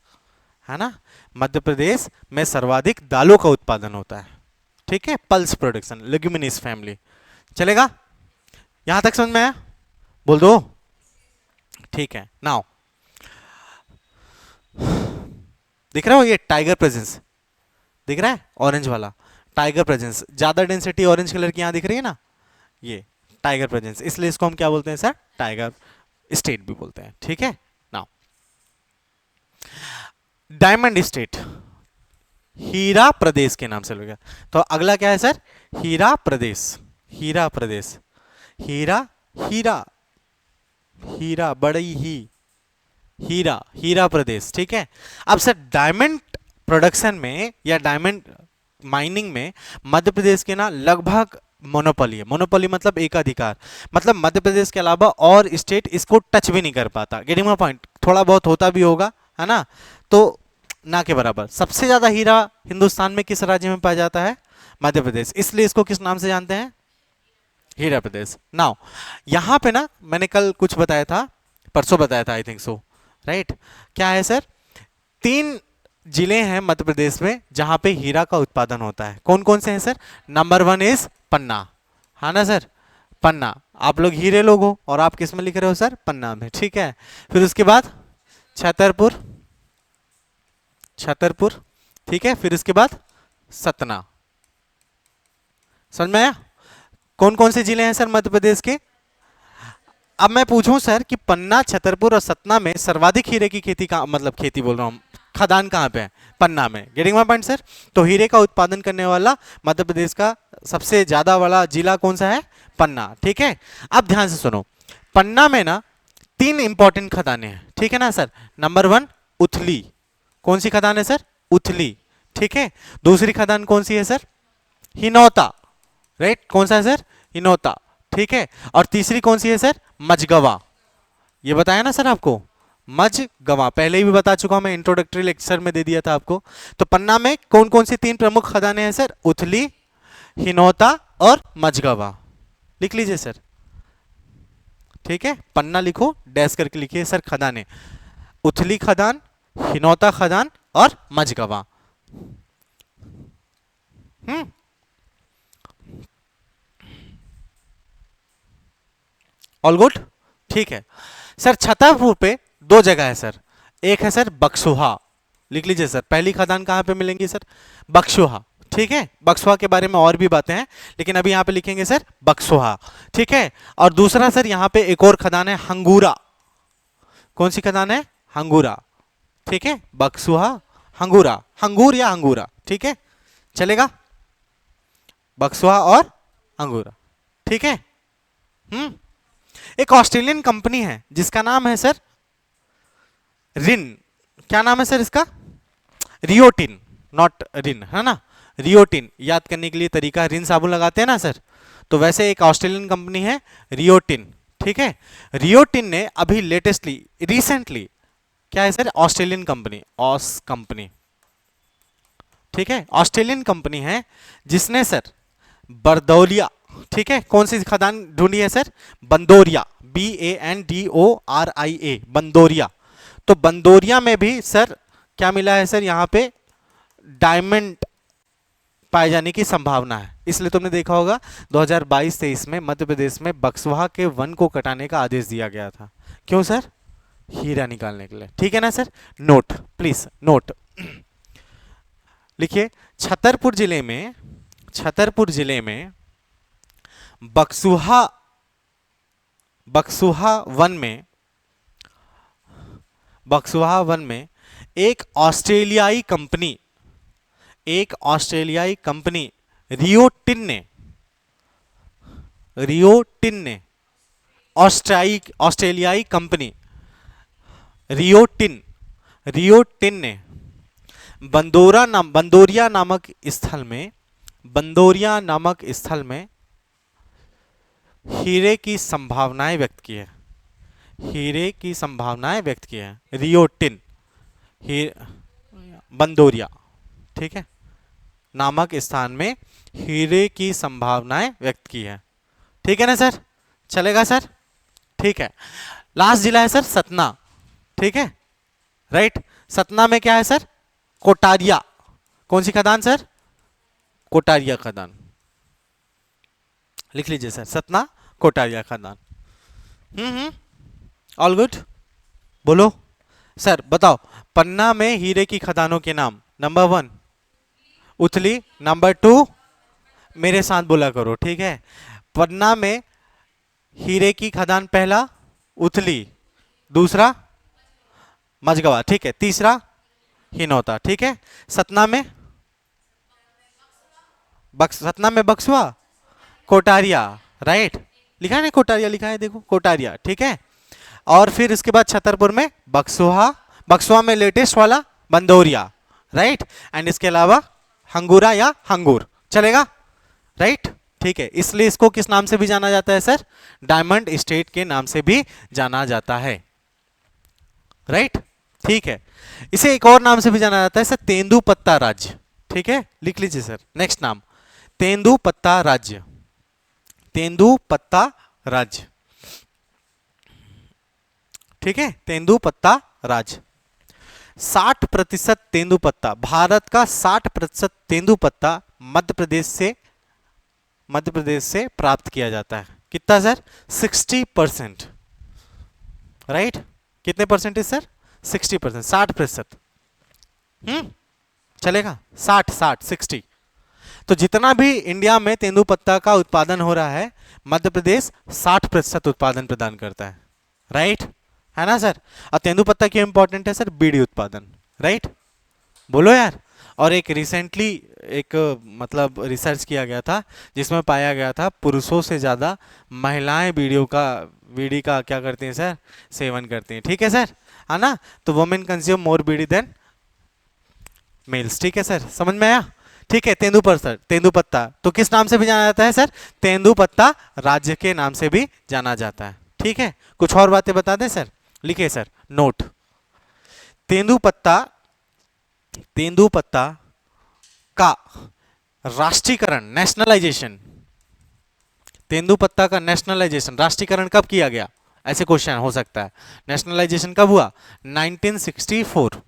है ना। मध्य प्रदेश में सर्वाधिक दालों का उत्पादन होता है। ठीक है, पल्स प्रोडक्शन, लेग्यूमिनस फैमिली। चलेगा? यहां तक समझ में आया? बोल दो। ठीक है। नाउ दिख रहा हो ये टाइगर प्रेजेंस, दिख रहा है ऑरेंज वाला टाइगर प्रेजेंस, ज्यादा डेंसिटी ऑरेंज कलर की यहां दिख रही है ना, ये टाइगर प्रेजेंस, इसलिए इसको हम क्या बोलते हैं सर? टाइगर स्टेट भी बोलते हैं। ठीक है। नाउ डायमंड स्टेट हीरा प्रदेश के नाम से लोग, तो अगला क्या है सर? हीरा प्रदेश, हीरा प्रदेश, हीरा, हीरा, हीरा, बड़ी ही हीरा, हीरा प्रदेश। ठीक है। अब सर डायमंड प्रोडक्शन में या डायमंड माइनिंग में मध्य प्रदेश के ना लगभग मोनोपोली है। मोनोपोली मतलब एकाधिकार, मतलब मध्य प्रदेश के अलावा और स्टेट इसको टच भी नहीं कर पाता। Getting my point? थोड़ा बहुत होता भी होगा, है ना, तो ना के बराबर। सबसे ज्यादा हीरा हिंदुस्तान में किस राज्य में पाया जाता है? मध्य प्रदेश, इसलिए इसको किस नाम से जानते हैं? हीरा प्रदेश। नाउ यहां पे ना मैंने कल कुछ बताया था, परसों बताया था आई थिंक सो, राइट? क्या है सर? 3 जिले हैं मध्य प्रदेश में जहां पे हीरा का उत्पादन होता है। कौन कौन से हैं सर? नंबर 1 इज पन्ना, है ना सर, पन्ना। आप लोग हीरे लोग हो और आप किस में लिख रहे हो सर? पन्ना में। ठीक है। फिर उसके बाद छतरपुर, छतरपुर, ठीक है। फिर उसके बाद सतना। समझ में आया? कौन कौन से जिले हैं सर मध्य प्रदेश के? अब मैं पूछूं सर कि पन्ना, छतरपुर और सतना में सर्वाधिक हीरे की खेती का, मतलब खेती बोल रहा हूं, खदान कहां पे है? पन्ना में। Getting my point sir? तो हीरे का उत्पादन करने वाला मध्य प्रदेश का सबसे ज्यादा वाला जिला कौन सा है? पन्ना। ठीक है। अब ध्यान से सुनो, पन्ना में ना 3 इंपॉर्टेंट खदानें हैं। ठीक है ना सर? नंबर 1 उथली, कौन सी खदान है सर? उथली। ठीक है। दूसरी खदान कौन सी है सर? हिनौता, राइट? कौन सा है सर? हिनौता। ठीक है। और तीसरी कौन सी है सर? मझगवा। ये बताया ना सर आपको, मझगवा, पहले ही भी बता चुका हूं मैं, इंट्रोडक्टरी लेक्चर में दे दिया था आपको। तो पन्ना में कौन कौन सी 3 प्रमुख खदानें हैं सर? उथली, हिनौता और मझगवा। लिख लीजिए सर। ठीक है, पन्ना लिखो, डैश करके लिखिए सर खदानें, उथली खदान, हिनौता खदान और मझगवा। All good? ठीक है सर। छतरपुर पे 2 जगह है सर, एक है सर बक्सुहा, लिख लीजिए सर। पहली खदान कहां पे मिलेंगी सर? बक्सुहा। ठीक है, बक्सुहा के बारे में और भी बातें हैं, लेकिन अभी यहां पे लिखेंगे सर बक्सुहा। ठीक है। और दूसरा सर यहां पे एक और खदान है हंगूरा। कौन सी खदान है? हंगूरा। ठीक है, बक्सुहा, हंगूरा, हंगूर या हंगूरा। ठीक है, चलेगा? बक्सुहा और अंगूरा। ठीक है। एक ऑस्ट्रेलियन कंपनी है जिसका नाम है सर रिन। क्या नाम है सर इसका? रियोटिन, नॉट रिन, है ना, रियोटिन। याद करने के लिए तरीका, रिन साबुन लगाते हैं ना सर, तो वैसे एक ऑस्ट्रेलियन कंपनी है रियोटिन। ठीक है। रियो टिन ने अभी लेटेस्टली रिसेंटली क्या है सर, ऑस्ट्रेलियन कंपनी, ऑस कंपनी, ठीक है, ऑस्ट्रेलियन कंपनी है जिसने सर बरदौलिया, ठीक है, कौन सी खदान ढूंढी है सर, बंदोरिया, BANDORIA, बंदोरिया। तो बंदोरिया में भी सर क्या मिला है सर, यहां पे डायमंड पाए जाने की संभावना है। इसलिए तुमने देखा होगा 2022-23 में मध्य प्रदेश में बक्सवा के वन को कटाने का आदेश दिया गया था। क्यों सर, हीरा निकालने के लिए, ठीक है ना सर। नोट, प्लीज नोट लिखिए। छतरपुर जिले में बक्सुहा बक्सुहा वन में बक्सुहा वन में एक ऑस्ट्रेलियाई कंपनी रियो टिन ने ऑस्ट्रेलियाई कंपनी रियो टिन ने बंदोरिया नामक स्थल में हीरे की संभावनाएं व्यक्त की है। रियो टिन बंदोरिया, ठीक है, नामक स्थान में हीरे की संभावनाएं व्यक्त की है। ठीक है ना सर, चलेगा सर, ठीक है। लास्ट जिला है सर सतना, ठीक है, राइट। सतना में क्या है सर, कोटारिया, कौन सी खदान सर, कोटारिया खदान, लिख लीजिए सर, सतना कोटारिया खदान। ऑल गुड, बोलो सर, बताओ। पन्ना में हीरे की खदानों के नाम, नंबर 1 उथली, नंबर 2, मेरे साथ बोला करो, ठीक है। पन्ना में हीरे की खदान पहला उथली, दूसरा मझगवा, ठीक है, तीसरा हिनौता, ठीक है। सतना में बक्सवा, कोटारिया, राइट, लिखा है ना, कोटारिया लिखा है, देखो कोटारिया, ठीक है। और फिर इसके बाद छतरपुर में बक्सवा में लेटेस्ट वाला बंदोरिया, राइट। एंड इसके अलावा हंगूरा या हंगूर, चलेगा, राइट, ठीक है। इसलिए इसको किस नाम से भी जाना जाता है सर, डायमंड स्टेट के नाम से भी जाना जाता है, राइट, ठीक है। इसे एक और नाम से भी जाना जाता है सर, तेंदुपत्ता राज्य, ठीक है, लिख लीजिए सर। नेक्स्ट नाम तेंदुपत्ता राज्य, ठीक है, तेंदुपत्ता राज्य। 60% तेंदुपत्ता, भारत का 60% तेंदुपत्ता मध्य प्रदेश से प्राप्त किया जाता है। कितना सर, 60%, राइट। कितने परसेंटेज सर, 60%, 60%, चलेगा, 60। तो जितना भी इंडिया में तेंदुपत्ता का उत्पादन हो रहा है, मध्य प्रदेश 60% उत्पादन प्रदान करता है, राइट, है ना सर। और तेंदुपत्ता क्यों इंपॉर्टेंट है सर, बीड़ी उत्पादन, राइट, बोलो यार। और एक रिसेंटली मतलब रिसर्च किया गया था जिसमें पाया गया था पुरुषों से ज्यादा महिलाएं बीड़ी का क्या करती हैं सर, सेवन करती हैं, ठीक है सर, है ना। तो वुमेन कंज्यूम मोर बीड़ी देन मेल्स, ठीक है सर, समझ में आया, ठीक है। तेंदुपत्ता तो किस नाम से भी जाना जाता है सर, तेंदुपत्ता राज्य के नाम से भी जाना जाता है, ठीक है। कुछ और बातें बता दें सर, लिखिए सर, नोट। तेंदुपत्ता का राष्ट्रीयकरण, नेशनलाइजेशन, तेंदुपत्ता का नेशनलाइजेशन, राष्ट्रीयकरण कब किया गया, ऐसे क्वेश्चन हो सकता है। नेशनलाइजेशन कब हुआ, 1964,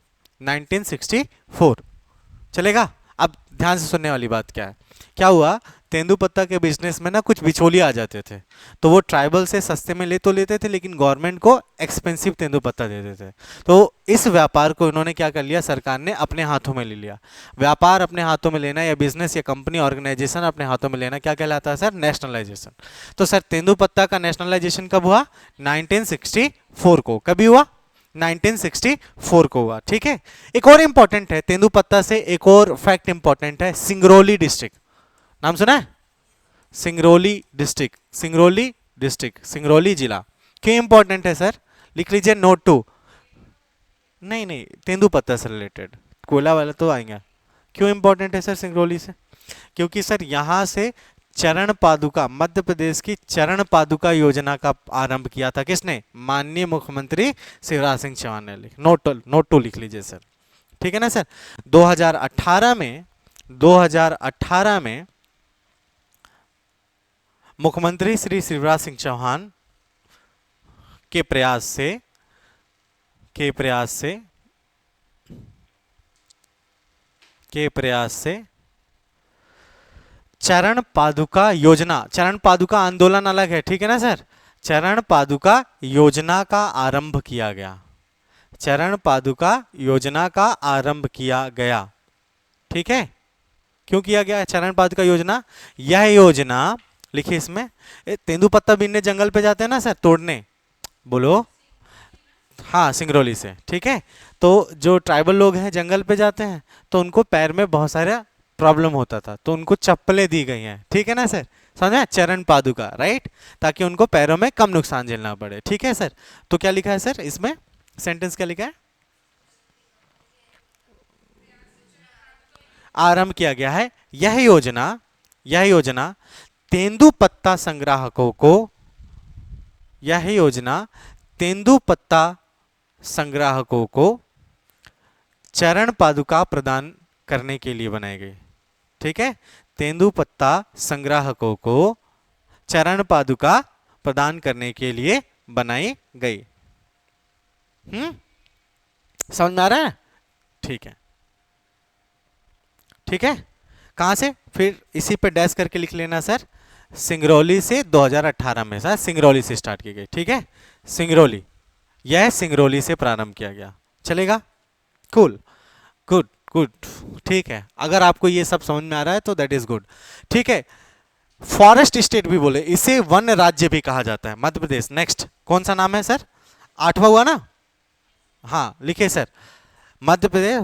चलेगा। अब ध्यान से सुनने वाली बात क्या है, क्या हुआ, तेंदुपत्ता के बिजनेस में ना कुछ बिचौलिए आ जाते थे, तो वो ट्राइबल से सस्ते में लेते थे, लेकिन गवर्नमेंट को एक्सपेंसिव तेंदुपत्ता देते थे। तो इस व्यापार को इन्होंने क्या कर लिया, सरकार ने अपने हाथों में ले लिया। व्यापार अपने हाथों में लेना या बिजनेस या कंपनी ऑर्गेनाइजेशन अपने हाथों में लेना क्या कहलाता है सर, नेशनलाइजेशन। तो सर तेंदुपत्ता का नेशनलाइजेशन कब हुआ, 1964 को, कभी हुआ, 1964 को हुआ, ठीक है। एक और इंपॉर्टेंट है तेंदुपत्ता से, एक और फैक्ट इंपॉर्टेंट है, सिंगरौली डिस्ट्रिक्ट, नाम सुना है, सिंगरौली डिस्ट्रिक्ट, सिंगरौली जिला, क्यों इंपॉर्टेंट है सर, लिख लीजिए, नोट 2। नहीं, तेंदुपत्ता से रिलेटेड, कोयला वाला तो आएंगे। क्यों इंपॉर्टेंट है सर सिंगरौली से, क्योंकि सर यहां से चरण पादुका, मध्य प्रदेश की चरण पादुका योजना का आरंभ किया था किसने? माननीय मुख्यमंत्री शिवराज सिंह चौहान ने। नोट टू लिख लीजिए सर, ठीक है ना सर। 2018 में मुख्यमंत्री श्री शिवराज सिंह चौहान के प्रयास से चरण पादुका योजना, चरण पादुका आंदोलन अलग है, ठीक है ना सर। चरण पादुका योजना का आरंभ किया गया, चरण पादुका योजना का आरंभ किया गया, ठीक है। क्यों किया गया चरण पादुका योजना? यह योजना लिखिए इसमें, तेंदुपत्ता बीनने जंगल पे जाते हैं ना सर, तोड़ने, बोलो, हाँ सिंगरौली से, ठीक है। तो जो ट्राइबल लोग हैं जंगल पे जाते हैं तो उनको पैर में बहुत सारा प्रॉब्लम होता था, तो उनको चप्पलें दी गई हैं, ठीक है ना सर। समझे? चरण पादुका, राइट, ताकि उनको पैरों में कम नुकसान झेलना पड़े, ठीक है सर। तो क्या लिखा है सर इसमें, सेंटेंस क्या लिखा है? आरंभ किया गया है। यह योजना तेंदुपत्ता संग्राहकों को, यह योजना तेंदुपत्ता संग्राहकों को चरण पादुका प्रदान करने के लिए बनाई गई, ठीक है। तेंदुपत्ता संग्राहकों को चरण पादुका प्रदान करने के लिए बनाई गई। समझ में आ रहा है? ठीक है, ठीक है। कहां से? फिर इसी पे डैश करके लिख लेना सर, सिंगरौली से 2018 में सर सिंगरौली से स्टार्ट की गई, ठीक है। सिंगरौली, यह सिंगरौली से प्रारंभ किया गया, चलेगा? कूल, गुड गुड, ठीक है। अगर आपको ये सब समझ में आ रहा है तो दैट इज गुड, ठीक है। फॉरेस्ट स्टेट भी बोले, इसे वन राज्य भी कहा जाता है मध्य प्रदेश। नेक्स्ट कौन सा नाम है सर? 8वां हुआ ना? हाँ लिखिए सर, मध्य प्रदेश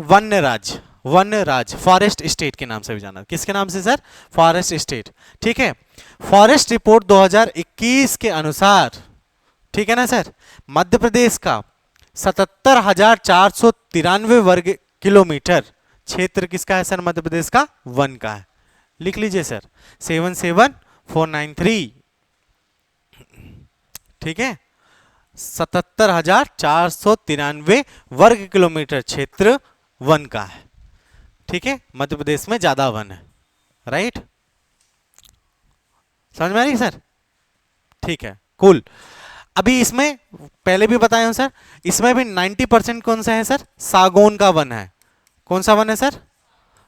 वन्य राज्य, फॉरेस्ट स्टेट के नाम से भी जाना। किसके नाम से सर? फॉरेस्ट स्टेट, ठीक है। फॉरेस्ट रिपोर्ट 2021 के अनुसार, ठीक है ना सर, मध्य प्रदेश का 77,493 वर्ग किलोमीटर क्षेत्र किसका है सर? मध्य प्रदेश का वन का है। लिख लीजिए सर, 77493, ठीक है। 77,493 वर्ग किलोमीटर क्षेत्र वन का है, ठीक है। मध्य प्रदेश में ज्यादा वन है, राइट। समझ में आ रही सर? ठीक है, कूल। अभी इसमें पहले भी बताया हूं सर, इसमें भी 90% कौन सा है सर? सागौन का वन है। कौन सा वन है सर?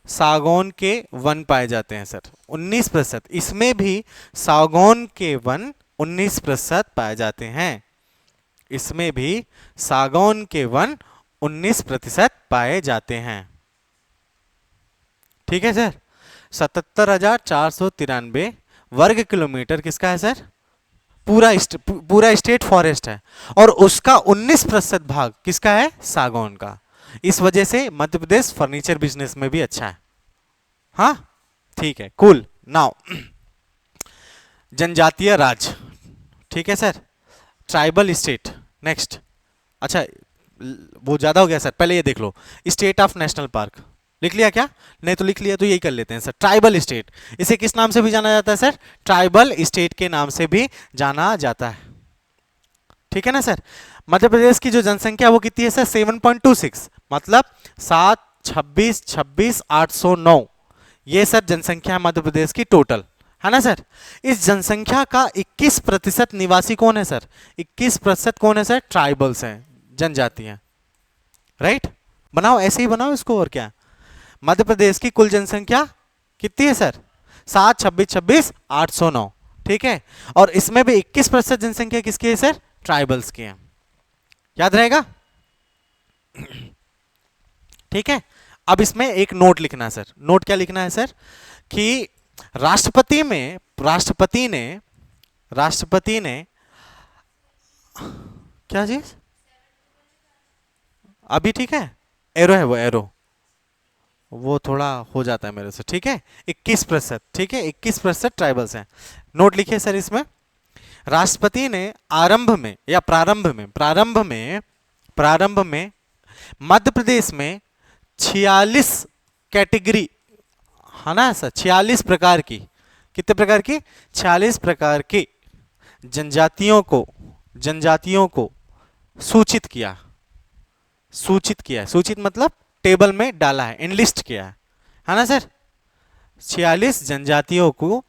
सागौन के वन पाए जाते हैं सर, 19%। इसमें भी सागौन के वन 19% पाए जाते हैं, इसमें भी सागौन के वन 19% पाए जाते हैं, ठीक है सर। 77,493 वर्ग किलोमीटर किसका है सर? पूरा स्टेट फॉरेस्ट है, और उसका 19% भाग किसका है? सागौन का। इस वजह से मध्य प्रदेश फर्नीचर बिजनेस में भी अच्छा है। हाँ ठीक है, कूल। नाउ जनजातीय राज्य, ठीक है सर, ट्राइबल स्टेट। नेक्स्ट, अच्छा वो ज्यादा हो गया सर, पहले ये देख लो, स्टेट ऑफ नेशनल पार्क लिख लिया क्या? नहीं तो लिख लिया तो यही कर लेते हैं सर, ट्राइबल स्टेट। इसे किस नाम से भी जाना जाता है सर? ट्राइबल स्टेट के नाम से भी जाना जाता है, ठीक है ना सर। मध्य प्रदेश की जो जनसंख्या वो कितनी है सर? 7.26, मतलब 726,809, ये सर जनसंख्या है मध्य प्रदेश की टोटल, है ना सर। इस जनसंख्या का 21% निवासी कौन है सर? 21% कौन है सर? ट्राइबल्स हैं, जनजाति हैं, राइट। बनाओ, ऐसे ही बनाओ इसको, और क्या। मध्य प्रदेश की कुल जनसंख्या कितनी है सर? 726,809, ठीक है। और इसमें भी 21% जनसंख्या किसकी है सर? ट्राइबल्स की है, याद रहेगा, ठीक है। अब इसमें एक नोट लिखना है सर। नोट क्या लिखना है सर? कि राष्ट्रपति ने क्या चीज, अभी ठीक है, एरो है, वो एरो वो थोड़ा हो जाता है मेरे से, ठीक है। 21%, ठीक है, 21% ट्राइबल्स हैं। नोट लिखिए सर इसमें, राष्ट्रपति ने प्रारंभ में मध्य प्रदेश में 46 कैटेगरी, है ना सर, 46 प्रकार की कितने प्रकार की? 46 प्रकार की जनजातियों को सूचित किया। सूचित किया, सूचित मतलब टेबल में डाला है, इनलिस्ट किया है ना सर? 46 जनजातियों को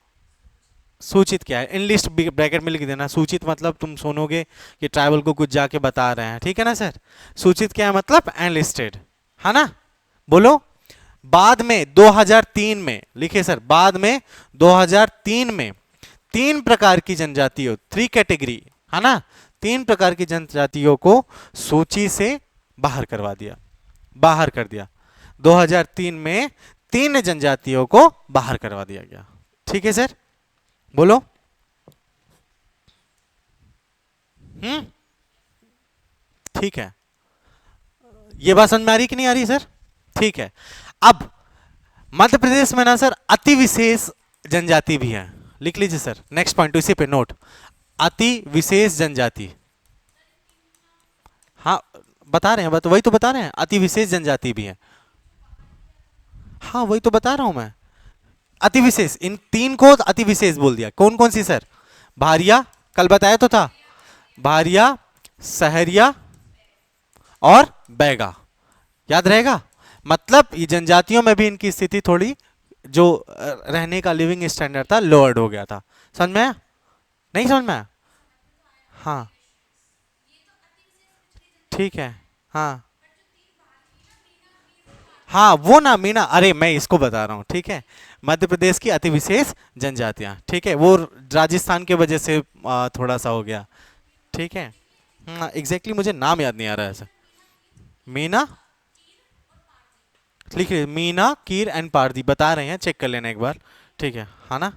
सूचित किया है, इनलिस्ट ब्रैकेट में लिख देना। सूचित मतलब तुम सुनोगे कि ट्राइबल को कुछ जाके बता रहे हैं, ठीक है ना सर? सूचित क्या है मतलब? एनलिस्टेड, है ना? बोलो। बाद में 2003 में लिखे सर, बाद में 2003 में 3 प्रकार की जनजातियों, 3 कैटेगरी, है ना? 3 प्रकार की जनजातियों को सूची से बाहर करवा दिया, बाहर कर दिया। 2003 में 3 जनजातियों को बाहर करवा दिया गया, ठीक है सर? बोलो। ठीक है, ये बात समझ में आ रही कि नहीं आ रही सर? ठीक है। अब मध्य प्रदेश में ना सर अति विशेष जनजाति भी है, लिख लीजिए सर, नेक्स्ट पॉइंट इसी पे नोट। अति विशेष जनजाति, हाँ बता रहे हैं, वही तो बता रहे हैं, अति विशेष जनजाति भी है। हाँ वही तो बता रहा हूं मैं, अति विशेष, इन 3 को अति विशेष बोल दिया। कौन कौन सी सर? भारिया, कल बताया तो था, भारिया, सहरिया और बैगा, याद रहेगा? मतलब ये जनजातियों में भी इनकी स्थिति थोड़ी, जो रहने का लिविंग स्टैंडर्ड था, लोअर्ड हो गया था। समझ में आया? नहीं समझ में आया? हाँ ठीक है। हाँ हाँ वो ना मीना, अरे मैं इसको बता रहा हूँ, ठीक है? मध्य प्रदेश की अति विशेष जनजातियां, ठीक है? वो राजस्थान के वजह से थोड़ा सा हो गया, ठीक है? एग्जैक्टली मुझे नाम याद नहीं आ रहा है सर। मीना, लिखिए मीना, कीर एंड पारदी, बता रहे हैं, चेक कर लेना एक बार, ठीक है? हाँ ना?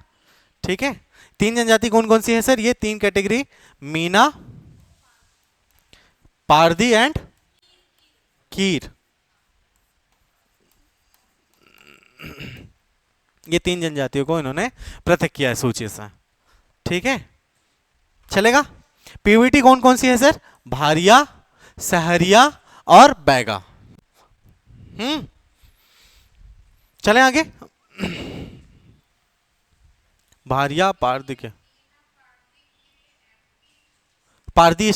ठीक है। 3 जनजाति कौन कौन सी है सर? ये 3 कैटेगरी, मीना, पारदी एंड कीर, ये 3 जनजातियों को इन्होंने पृथक किया है सूची से, ठीक है? चलेगा? पीवीटी कौन कौन सी है सर? भारिया, सहरिया और बैगा। चले आगे। भारिया, पारदी के, पारदी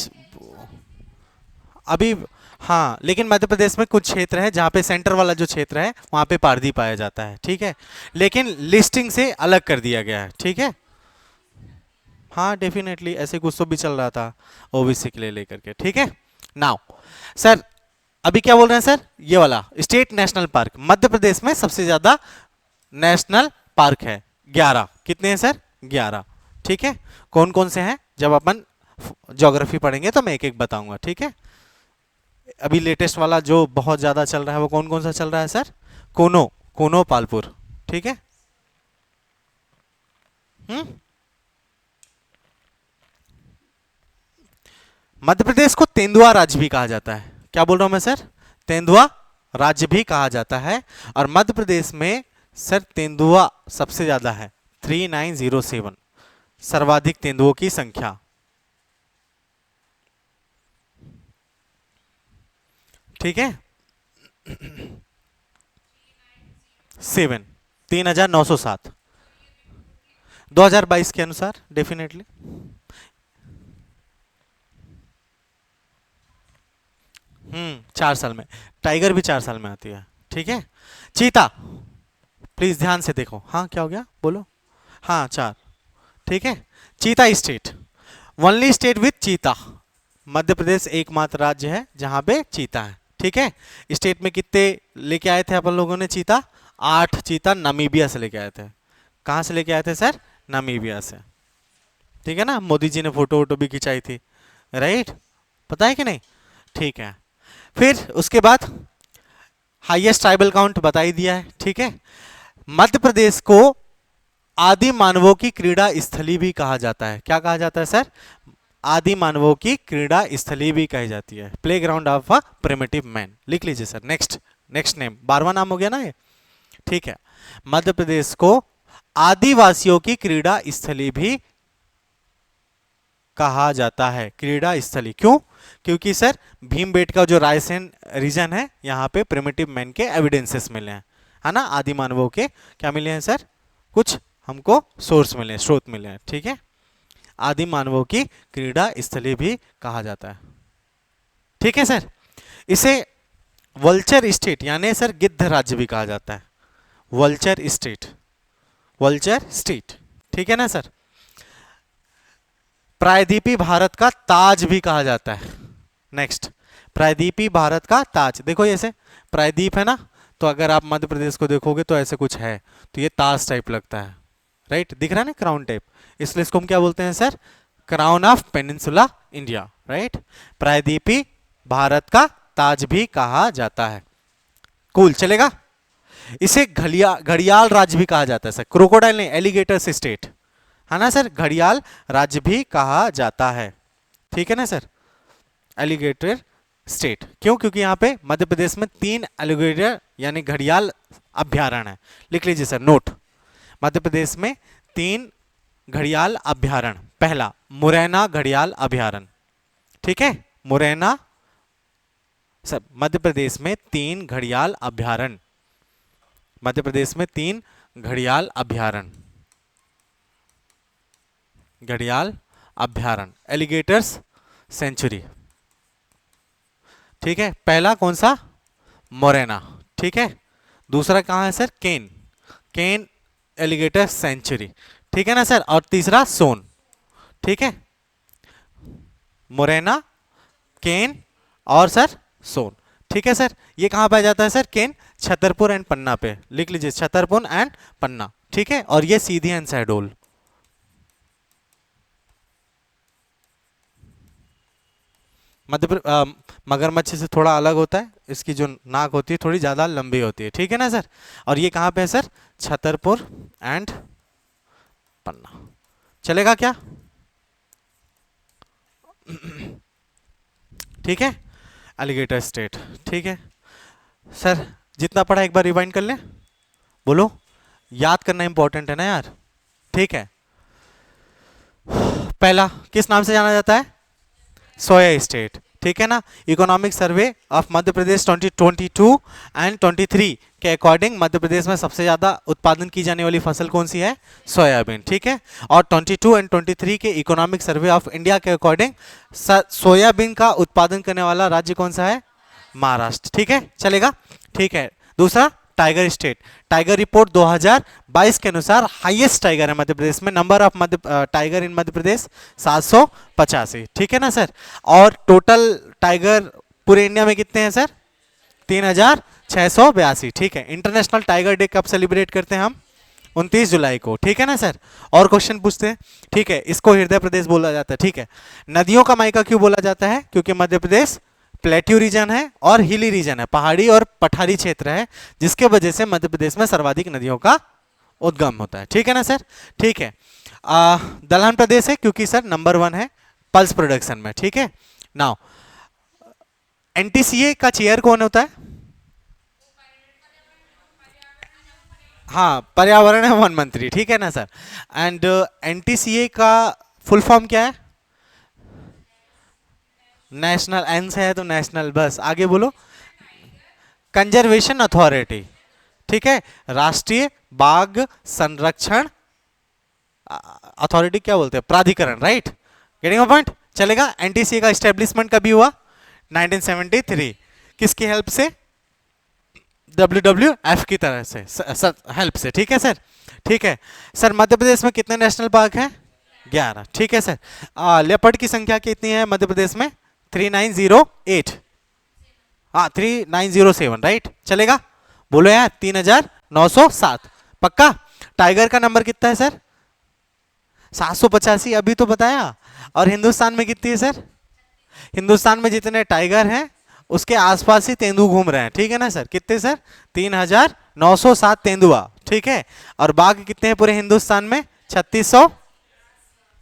अभी, हाँ लेकिन मध्य प्रदेश में कुछ क्षेत्र है जहाँ पे सेंटर वाला जो क्षेत्र है वहाँ पे पारदी पाया जाता है, ठीक है? लेकिन लिस्टिंग से अलग कर दिया गया है, ठीक है? हाँ डेफिनेटली ऐसे कुछ तो भी चल रहा था ओबीसी के लिए लेकर के, ठीक है? नाउ सर अभी क्या बोल रहे हैं सर? ये वाला state national park, Madhya Pradesh में सबसे ज्यादा नेशनल पार्क है, 11। कितने हैं सर? 11, ठीक है? कौन कौन से हैं जब अपन ज्योग्राफी पढ़ेंगे तो मैं एक एक बताऊंगा, ठीक है? अभी लेटेस्ट वाला जो बहुत ज्यादा चल रहा है वो कौन कौन सा चल रहा है सर? कोनो पालपुर, ठीक है? मध्य प्रदेश को तेंदुआ राज्य भी कहा जाता है। क्या बोल रहा हूं मैं सर? तेंदुआ राज्य भी कहा जाता है। और मध्य प्रदेश में सर तेंदुआ सबसे ज्यादा है, 3907, सर्वाधिक तेंदुओं की संख्या, ठीक है? 7, 3907, 2022 के अनुसार डेफिनेटली। हम्म, 4 साल में, टाइगर भी 4 साल में आती है, ठीक है? चीता, प्लीज ध्यान से देखो, हाँ क्या हो गया बोलो? हाँ 4, ठीक है? चीता स्टेट, ओनली स्टेट विथ चीता, मध्य प्रदेश एकमात्र राज्य है जहां पे चीता है, ठीक है? स्टेट में कितने लेके आए थे अपन लोगों ने चीता? 8 चीता नामीबिया से लेके आए थे। कहां से लेके आए थे सर? नामीबिया से, ठीक है ना? मोदी जी ने फोटो वोटो भी खिंचाई थी, राइट? पता है कि नहीं? ठीक है। फिर उसके बाद हाईएस्ट ट्राइबल काउंट बता ही दिया है, ठीक है? मध्य प्रदेश को आदि मानवों की क्रीड़ा स्थली भी कहा जाता है। क्या कहा जाता है सर? आदि मानवों की क्रीड़ा स्थली भी कही जाती है, play ground of a primitive man. लिख लीजिए सर, नेक्स्ट नेम, 12वां नाम हो गया ना ये, ठीक है? मध्य प्रदेश को आदिवासियों की क्रीड़ा स्थली भी कहा जाता है। क्रीड़ा स्थली क्यों? क्योंकि सर भीमबेटका जो रायसेन रीजन है यहाँ पे प्रिमिटिव मैन के एविडेंसेस मिले हैं, है ना? आदि मानवों के क्या मिले हैं सर? कुछ हमको सोर्स मिले, स्रोत मिले हैं, ठीक है। आदिम मानवों की क्रीड़ा स्थली भी कहा जाता है, ठीक है सर। इसे वल्चर स्टेट यानी सर गिद्ध राज्य भी कहा जाता है, वल्चर स्टेट, वल्चर स्टेट, ठीक है ना सर। प्रायद्वीपी भारत का ताज भी कहा जाता है। नेक्स्ट, प्रायद्वीपी भारत का ताज, देखो ऐसे प्रायद्वीप है ना, तो अगर आप मध्य प्रदेश को देखोगे तो ऐसे कुछ है, तो ये ताज टाइप लगता है, राइट, दिख रहा है ना, क्राउन टाइप, इसलिए इसको हम क्या बोलते हैं sir, crown of peninsula India, right. प्रायद्वीपी भारत का ताज भी कहा जाता है, कूल, चलेगा। इसे घड़ियाल राज्य भी कहा जाता है सर, क्रोकोडाइल नहीं, एलिगेटर स्टेट, है ना सर, घड़ियाल राज्य भी कहा जाता है, ठीक है ना सर, एलिगेटर स्टेट। क्यों? क्योंकि यहाँ पे मध्य प्रदेश में 3 एलिगेटर यानी घड़ियाल अभ्यारण्य है, लिख लीजिए सर नोट, मध्य प्रदेश में 3 घड़ियाल अभ्यारण्य, पहला मुरैना घड़ियाल अभ्यारण्य, ठीक है, मुरैना, सब मध्य प्रदेश में 3 घड़ियाल अभ्यारण्य, मध्य प्रदेश में 3 घड़ियाल अभ्यारण्य, घड़ियाल अभ्यारण्य, एलिगेटर्स सेंचुरी, ठीक है। पहला कौन सा, मोरेना, ठीक है। दूसरा कहाँ है सर, केन, केन एलिगेटर सेंचुरी, ठीक है ना सर। और तीसरा सोन, ठीक है, मोरेना, केन और सर सोन, ठीक है सर। ये कहाँ पाया जाता है सर, केन छतरपुर एंड पन्ना पे, लिख लीजिए छतरपुर एंड पन्ना, ठीक है। और ये सीधी एंड शहडोल, मगरमच्छ से थोड़ा अलग होता है, इसकी जो नाक होती है थोड़ी ज़्यादा लंबी होती है, ठीक है ना सर। और ये कहाँ पे है सर, छतरपुर एंड पन्ना, चलेगा क्या, ठीक है, एलिगेटर स्टेट, ठीक है सर। जितना पढ़ा एक बार रिवाइंड कर ले, बोलो, याद करना इंपॉर्टेंट है ना यार, ठीक है। पहला किस नाम से जाना जाता है, सोया स्टेट, ठीक है ना। Economic survey of Madhya Pradesh 2022 and 23 के अकॉर्डिंग मध्य प्रदेश में सबसे ज्यादा उत्पादन की जाने वाली फसल कौन सी है, सोयाबीन, ठीक है। और 22 एंड 23 के इकोनॉमिक सर्वे ऑफ इंडिया के अकॉर्डिंग सोयाबीन का उत्पादन करने वाला राज्य कौन सा है, महाराष्ट्र, ठीक है, चलेगा, ठीक है। दूसरा टाइगर स्टेट, टाइगर रिपोर्ट 2022 के अनुसार हाईएस्ट टाइगर है मध्य प्रदेश में, number of tiger in Madhya Pradesh 785, ठीक है ना सर। और टोटल टाइगर पूरे इंडिया में कितने हैं सर, 3682, ठीक है। इंटरनेशनल टाइगर डे कब सेलिब्रेट करते हैं हम, 29 जुलाई को, ठीक है ना सर। और क्वेश्चन पूछते हैं, ठीक है, इसको हृदय प्रदेश बोला जाता है, ठीक है। नदियों का मायका क्यों बोला जाता है, क्योंकि मध्य प्रदेश प्लेट्यू रीजन है और हिली रीजन है, पहाड़ी और पठारी क्षेत्र है, जिसके वजह से मध्य प्रदेश में सर्वाधिक नदियों का उद्गम होता है, ठीक है ना सर, ठीक है। दलहन प्रदेश है क्योंकि सर नंबर 1 है पल्स प्रोडक्शन में, ठीक है। नाउ एनटीसीए का चेयर कौन होता है, हाँ, पर्यावरण एवं वन मंत्री, ठीक है ना सर। एंड एनटीसीए का फुल फॉर्म क्या है, नेशनल, एन से है तो नेशनल, बस आगे बोलो, कंजर्वेशन अथॉरिटी, ठीक है, राष्ट्रीय बाघ संरक्षण अथॉरिटी क्या बोलते हैं, प्राधिकरण, राइट, गेटिंग अ पॉइंट, चलेगा। एनटीसीए का एस्टेब्लिशमेंट कभी हुआ, 1973, किसकी हेल्प से, WWF की तरह से, हेल्प से, ठीक है सर, ठीक है सर। मध्य प्रदेश में कितने नेशनल पार्क हैं, 11, ठीक है सर। लेपर्ड की संख्या कितनी है मध्य प्रदेश में, 3908, हाँ 3907, राइट, चलेगा, बोलो यार, 3907, पक्का। टाइगर का नंबर कितना है सर, 785, अभी तो बताया। और हिंदुस्तान में कितनी है सर, हिंदुस्तान में जितने टाइगर हैं उसके आसपास ही तेंदु घूम रहे हैं, ठीक है ना सर, कितने सर, 3907 तेंदुआ, ठीक है। और बाघ कितने हैं पूरे हिंदुस्तान में, 3600,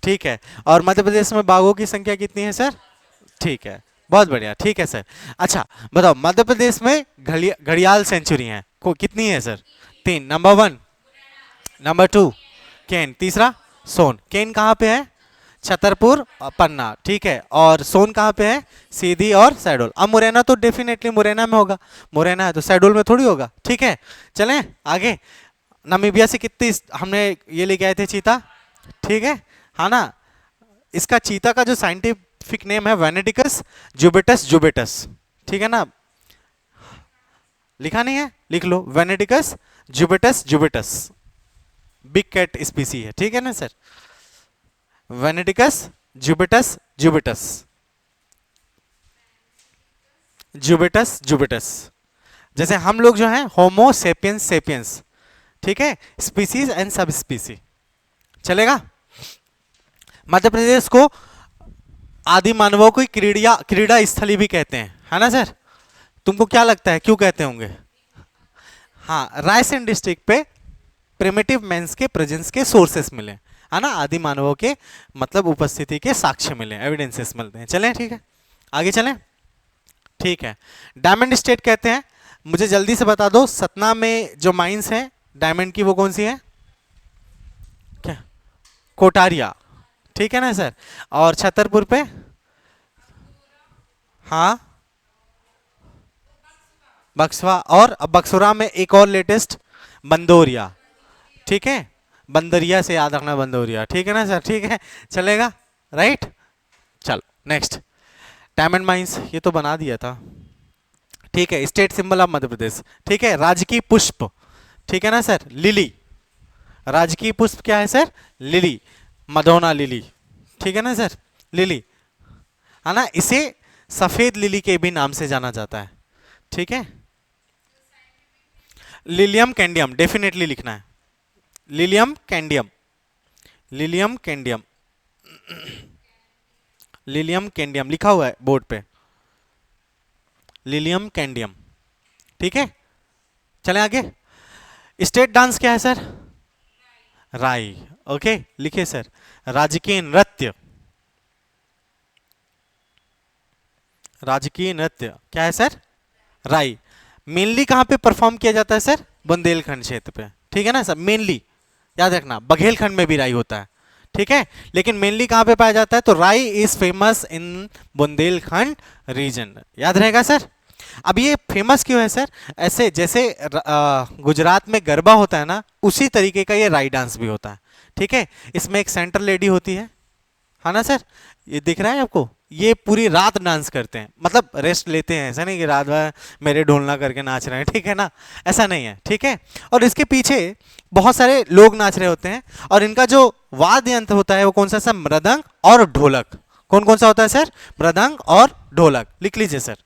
ठीक है। और मध्य प्रदेश में बाघों की संख्या कितनी है सर, ठीक है, बहुत बढ़िया, ठीक है सर। अच्छा बताओ, मध्य प्रदेश में घड़ियाल सेंचुरी है को कितनी है सर, 3, नंबर 1, नंबर 2 केन, तीसरा सोन, केन कहाँ पे है, छतरपुर पन्ना, ठीक है। और सोन कहाँ पे है, सीधी और शहडोल। अब मुरैना तो डेफिनेटली मुरैना में होगा, मुरैना है तो शहडोल में थोड़ी होगा, ठीक है। चलें आगे, नामीबिया से कितनी हमने ये लेके आए थे चीता, ठीक है, हाँ ना। इसका चीता का जो साइंटिफिक नेम है वेनेटिकस जुबिटस जुबिटस, ठीक है ना। लिखा नहीं है, लिख लो, वेनेटिकस जुबिटस जुबिटस, बिग कैट स्पीसी है, ठीक है ना सर। वेनेटिकस जुबिटस जुबिटस, जुबिटस जुबिटस। जैसे हम लोग जो हैं होमो सेपियंस सेपियंस, ठीक है, स्पीसीज एंड सब स्पीसी, चलेगा। मध्य प्रदेश को आदि मानवों की क्रीड़ा क्रीड़ा स्थली भी कहते हैं, है ना सर। तुमको क्या लगता है क्यों कहते होंगे? हाँ, रायसेन डिस्ट्रिक्ट पे प्रिमिटिव मेंस के प्रेजेंस के सोर्सेस मिले, है ना, आदि मानवों के मतलब उपस्थिति के साक्ष्य मिले, एविडेंसेस मिलते हैं। चलें, ठीक है, आगे चलें, ठीक है। डायमंड स्टेट कहते हैं, मुझे जल्दी से बता दो, सतना में जो माइंस है डायमंड की वो कौन सी है? क्या? कोटारिया, ठीक है ना सर। और छतरपुर पे? हाँ, बक्सवा। और अब बक्सुरा में एक और लेटेस्ट, बंदोरिया, ठीक है, बंदरिया से याद रखना, बंदोरिया, ठीक है ना सर, ठीक है, चलेगा, राइट। चलो नेक्स्ट, डायमंड माइंस ये तो बना दिया था, ठीक है। स्टेट सिंबल ऑफ मध्य प्रदेश, ठीक है, राजकीय पुष्प, ठीक है ना सर, लिली। राजकीय पुष्प क्या है सर? लिली, मदोना लिली, ठीक है ना सर, लिली, है ना। इसे सफेद लिली के भी नाम से जाना जाता है, ठीक है। लिलियम कैंडियम डेफिनेटली लिखना है, लिलियम कैंडियम, लिलियम कैंडियम, लिलियम कैंडियम लिखा हुआ है बोर्ड पे, लिलियम कैंडियम, ठीक है। चलें आगे। स्टेट डांस क्या है सर? राई, ओके, लिखिए सर। राजकीय नृत्य, राजकीय नृत्य क्या है सर? राई। मेनली कहां पे परफॉर्म किया जाता है सर? बुंदेलखंड क्षेत्र पे, ठीक है ना सर, मेनली याद रखना, बघेलखंड में भी राई होता है, ठीक है, लेकिन मेनली कहां पे पाया जाता है? तो Rai is famous in Bundelkhand region, याद रहेगा सर। अब ये फेमस क्यों है सर? ऐसे जैसे गुजरात में गरबा होता है ना, उसी तरीके का ये राई डांस भी होता है, ठीक है। इसमें एक सेंट्रल लेडी होती है ना सर, ये दिख रहा है आपको, ये पूरी रात डांस करते हैं, मतलब रेस्ट लेते हैं, ऐसा नहीं कि रात भर मेरे ढोलना करके नाच रहे हैं, ठीक है ना, ऐसा नहीं है, ठीक है। और इसके पीछे बहुत सारे लोग नाच रहे होते हैं, और इनका जो वाद्य यंत्र होता है वो कौन सा सर? मृदंग और ढोलक। कौन कौन सा होता है सर? मृदंग और ढोलक, लिख लीजिए सर।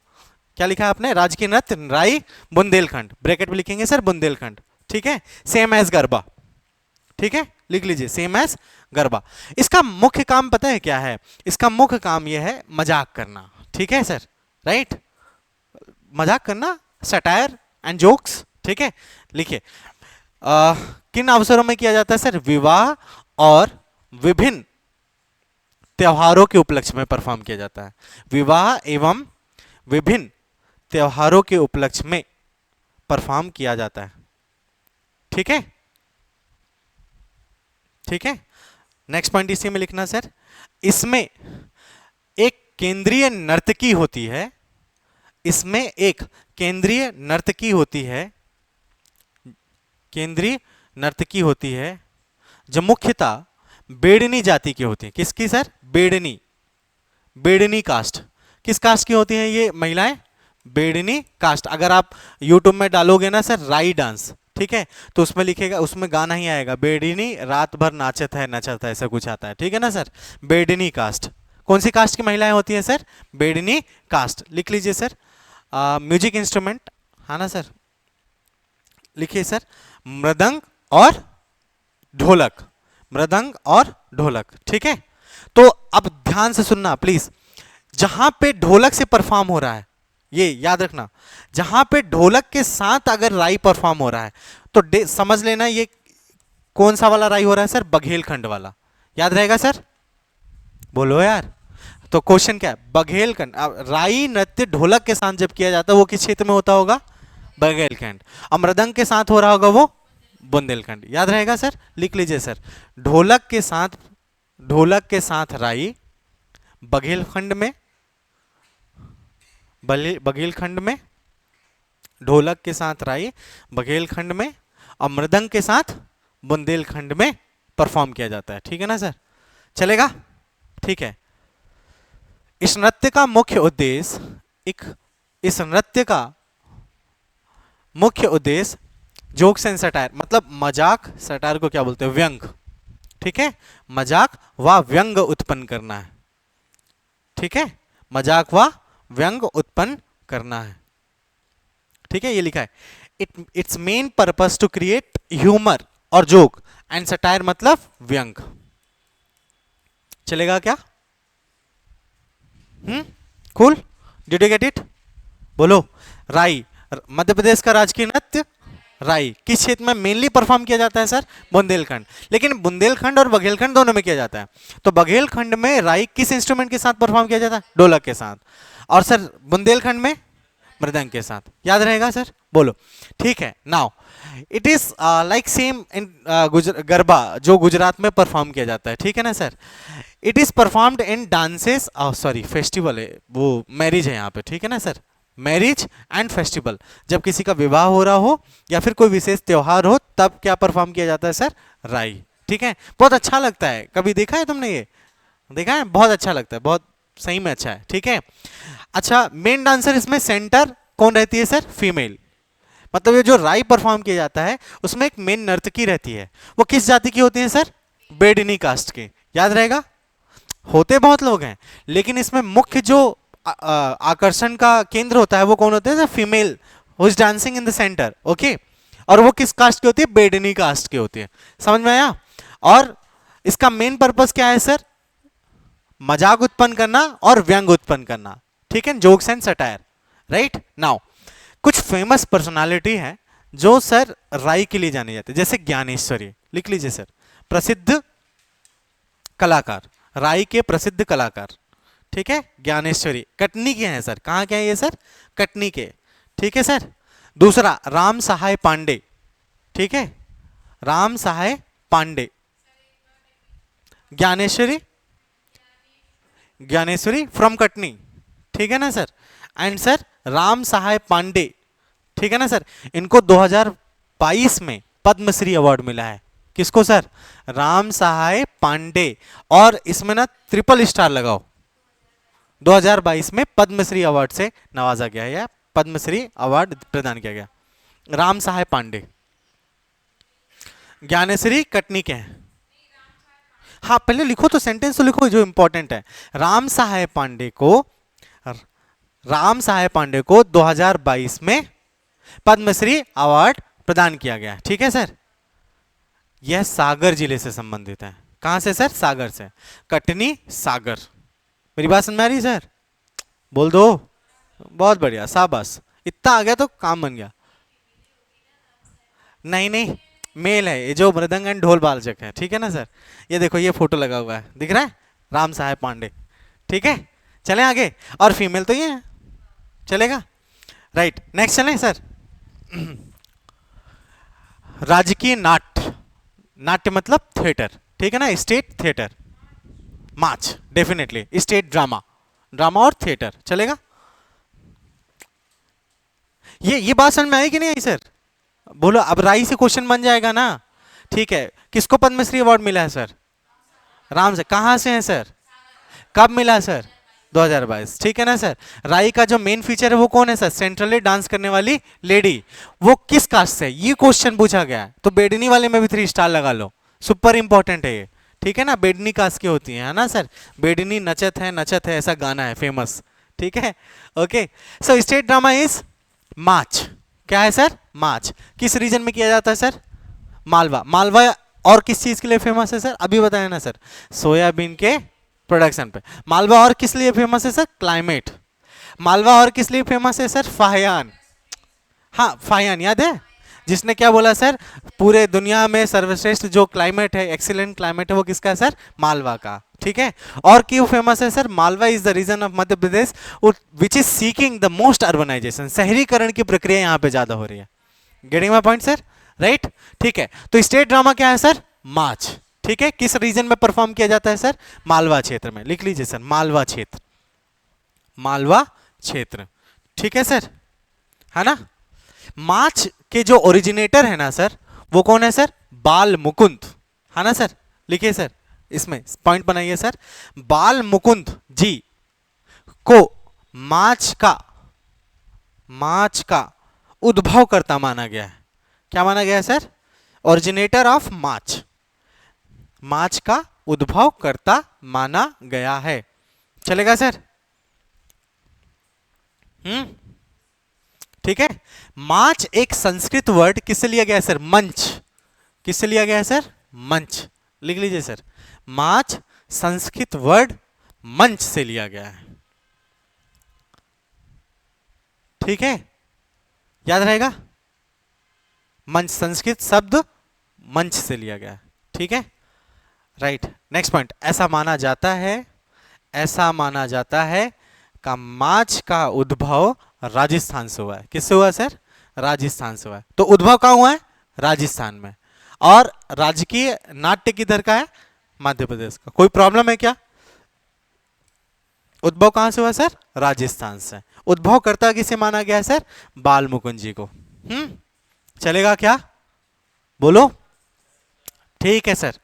क्या लिखा है आपने? राजकीय नृत्य राई बुंदेलखंड, ब्रैकेट में लिखेंगे सर बुंदेलखंड, ठीक है, सेम एज गरबा, ठीक है, लिख लीजिए सेम एज गरबा। इसका मुख्य काम पता है क्या है? इसका मुख्य काम यह है मजाक करना, ठीक है सर, राइट, मजाक करना, सटायर एंड जोक्स, ठीक है। लिखिए, किन अवसरों में किया जाता है सर? विवाह और विभिन्न त्योहारों के उपलक्ष्य में परफॉर्म किया जाता है, विवाह एवं विभिन्न त्योहारों के उपलक्ष्य में परफॉर्म किया जाता है, ठीक है, ठीक है। नेक्स्ट पॉइंट इसी में लिखना सर, इसमें एक केंद्रीय नर्तकी होती है, इसमें एक केंद्रीय नर्तकी होती है, केंद्रीय नर्तकी होती है, जो मुख्यतः बेड़नी जाति की होती है। किसकी सर? बेड़नी, बेड़नी कास्ट। किस कास्ट की होती हैं ये महिलाएं? बेड़नी कास्ट। अगर आप यूट्यूब में डालोगे ना सर राई डांस, ठीक है, तो उसमें लिखेगा, उसमें गाना ही आएगा, बेड़नी रात भर नाचत है नचत है, ऐसा कुछ आता है, ठीक है ना सर। बेड़नी कास्ट, कौन सी कास्ट की महिलाएं होती है सर? बेड़नी कास्ट, लिख लीजिए सर। म्यूजिक इंस्ट्रूमेंट, हाँ ना सर, लिखिए सर, मृदंग और ढोलक, मृदंग और ढोलक, ठीक है। तो अब ध्यान से सुनना प्लीज, जहां पे ढोलक से परफॉर्म हो रहा है, ये याद रखना, जहां पे ढोलक के साथ अगर राई परफॉर्म हो रहा है तो समझ लेना ये कौन सा वाला राई हो रहा है सर? बघेलखंड वाला, याद रहेगा सर, बोलो यार। तो क्वेश्चन क्या है? बघेलखंड। राई नृत्य ढोलक के साथ जब किया जाता है वो किस क्षेत्र में होता होगा? बघेलखंड। और मृदंग के साथ हो रहा होगा वो बुंदेलखंड, याद रहेगा सर, लिख लीजिए सर। ढोलक के साथ, ढोलक के साथ राई बघेलखंड में, बघेलखंड में, ढोलक के साथ राई बघेलखंड में, और मृदंग के साथ बुंदेलखंड में परफॉर्म किया जाता है। ठीक है ना सर, चलेगा? ठीक है। इस नृत्य का मुख्य उद्देश्य इस नृत्य का मुख्य उद्देश्य जोक्स एंड सटायर, मतलब मजाक, सटायर को क्या बोलते हैं, व्यंग। ठीक है, मजाक व व्यंग उत्पन्न करना है। ठीक है, मजाक व व्यंग उत्पन्न करना है। ठीक है, ये लिखा है। Its main purpose to create humour और जोक एंड सटायर मतलब व्यंग। चलेगा क्या? Cool, did you get it? बोलो। राई, मध्य प्रदेश का राजकीय नृत्य राई किस क्षेत्र में मेनली परफॉर्म किया जाता है सर? बुंदेलखंड। लेकिन बुंदेलखंड और बघेलखंड दोनों में किया जाता है। तो बघेलखंड में राई किस इंस्ट्रूमेंट के साथ परफॉर्म किया जाता है? ढोलक के साथ। और सर बुंदेलखंड में मृदंग के साथ। याद रहेगा सर? बोलो। ठीक है, now it is like same in garba जो गुजरात में परफॉर्म किया जाता है। ठीक है ना sir? It is performed in dances, sorry festival है वो, मैरिज है यहाँ पे। ठीक है ना सर? मैरिज एंड फेस्टिवल, जब किसी का विवाह हो रहा हो या फिर कोई विशेष त्योहार हो तब क्या परफॉर्म किया जाता है सर? राई। ठीक है, बहुत अच्छा लगता है। कभी देखा है तुमने? ये देखा है? बहुत अच्छा लगता है, बहुत सही में अच्छा है। ठीक है, अच्छा मेन डांसर इसमें सेंटर कौन रहती है सर? फीमेल। मतलब ये जो राई परफॉर्म किया जाता है उसमें एक मेन नर्तकी रहती है। वो किस जाति की होती है सर? बेडनी कास्ट की। याद रहेगा? होते बहुत लोग हैं लेकिन इसमें मुख्य जो आकर्षण का केंद्र होता है वो कौन होता है? Female who is dancing in the centre. Okay, और वो किस कास्ट की होती है? बेडनी कास्ट की होती है। समझ में आया? और इसका मेन पर्पस क्या है सर? मजाक उत्पन्न करना और व्यंग उत्पन्न करना। ठीक है, jokes and satire. Right now कुछ फेमस पर्सनालिटी है जो सर राई के लिए जाने जाते हैं, जैसे ज्ञानेश्वरी। लिख लीजिए सर, प्रसिद्ध कलाकार, राई के प्रसिद्ध कलाकार। ठीक है, ज्ञानेश्वरी कटनी के हैं सर। कहाँ के हैं ये सर? कटनी के। ठीक है सर। दूसरा राम सहाय पांडे। ठीक है, राम सहाय पांडे। ज्ञानेश्वरी, ज्ञानेश्वरी फ्रॉम कटनी। ठीक है ना सर? एंड सर राम सहाय पांडे। ठीक है ना सर? इनको 2022 में पद्मश्री अवार्ड मिला है। किसको सर? राम सहाय पांडे। और इसमें ना ट्रिपल स्टार लगाओ, 2022 में पद्मश्री अवार्ड से नवाजा गया है, या पद्मश्री अवार्ड प्रदान किया गया। राम सहाय पांडे। ज्ञानेश्वरी कटनी के हैं। हाँ पहले लिखो तो, सेंटेंस तो लिखो जो इंपॉर्टेंट है। राम सहाय पांडे को, राम सहाय पांडे को 2022 में पद्मश्री अवार्ड प्रदान किया गया। ठीक है सर? यह सागर जिले से संबंधित है। कहां से सर? सागर से। कटनी सागर। मेरी बात समझ में आ रही सर? बोल दो। बहुत बढ़िया, शाबाश। इतना आ गया तो काम बन गया। नहीं नहीं, मेल है ये जो मृदंग एंड ढोल बालजक है। ठीक है ना सर? ये देखो ये फोटो लगा हुआ है, दिख रहा है? राम सहाय पांडे। ठीक है, चलें आगे। और फीमेल तो ये है। चलेगा? राइट, नेक्स्ट चलें सर। राजकीय नाट्य, नाट्य मतलब थिएटर। ठीक है ना? State theatre. Maach, definitely state drama, drama और थिएटर। चलेगा? ये बात समझ में आई कि नहीं आई सर? बोलो। अब राई से क्वेश्चन बन जाएगा ना? ठीक है, किसको पद्मश्री अवार्ड मिला है सर? राम से। कहां से है सर? कब मिला सर? 2022। ठीक है ना सर? राई का जो मेन फीचर है वो कौन है सर? सेंट्रली डांस करने वाली लेडी। वो किस कास्ट से? ये क्वेश्चन पूछा गया है, तो बेडनी वाले में भी 3 स्टार लगा लो, सुपर इंपॉर्टेंट है ये। ठीक है ना? बेडनी कास्ट की होती है ना सर? बेडनी नचत है ऐसा गाना है फेमस। ठीक है, okay. So state drama is Maach. क्या है सर? मार्च। किस रीजन में किया जाता है सर? मालवा। मालवा और किस चीज के लिए फेमस है सर? अभी बताया ना सर, सोयाबीन के प्रोडक्शन पे। मालवा और किस लिए फेमस है सर? क्लाइमेट। मालवा और किस लिए फेमस है सर? फाहियान। हाँ फाहियान याद है? जिसने क्या बोला सर? पूरे दुनिया में सर्वश्रेष्ठ जो क्लाइमेट है, एक्सीलेंट क्लाइमेट है, वो किसका है सर? मालवा का। ठीक है, और क्यों फेमस है sir? Malwa is the region of Madhya Pradesh which is seeking the most urbanisation. शहरीकरण की प्रक्रिया यहाँ पे ज्यादा हो रही है। Getting my point sir? Right, ठीक है। तो स्टेट ड्रामा क्या है सर? मार्च। ठीक है, किस रीजन में परफॉर्म किया जाता है सर? मालवा क्षेत्र में। लिख लीजिए सर, मालवा क्षेत्र, मालवा क्षेत्र। ठीक है सर, है ना? मार्च के जो ओरिजिनेटर है ना सर, वो कौन है सर? बाल मुकुंद, है ना सर? लिखिए सर, इसमें पॉइंट बनाइए सर। बाल मुकुंद जी को मार्च का उद्भव करता माना गया है। क्या माना गया है सर? ओरिजिनेटर ऑफ मार्च का उद्भव करता माना गया है। चलेगा सर? ठीक है। मार्च एक संस्कृत वर्ड किससे लिया गया है सर? मंच। किससे लिया गया है सर? मंच। लिख लीजिए सर, मार्च संस्कृत वर्ड मंच से लिया गया है। ठीक है, याद रहेगा, मंच संस्कृत शब्द मंच से लिया गया है। ठीक है, राइट। नेक्स्ट पॉइंट, ऐसा माना जाता है का मार्च का उद्भव राजस्थान से हुआ है। किससे हुआ सर? राजस्थान से हुआ है। तो उद्भव कहां हुआ है? राजस्थान में। और राजकीय नाट्य किधर का है? मध्य प्रदेश का। कोई प्रॉब्लम है क्या? उद्भव कहां से हुआ सर? राजस्थान से। उद्भव करता किसे माना गया है सर? बाल मुकुंद जी को। चलेगा क्या? बोलो। ठीक है सर।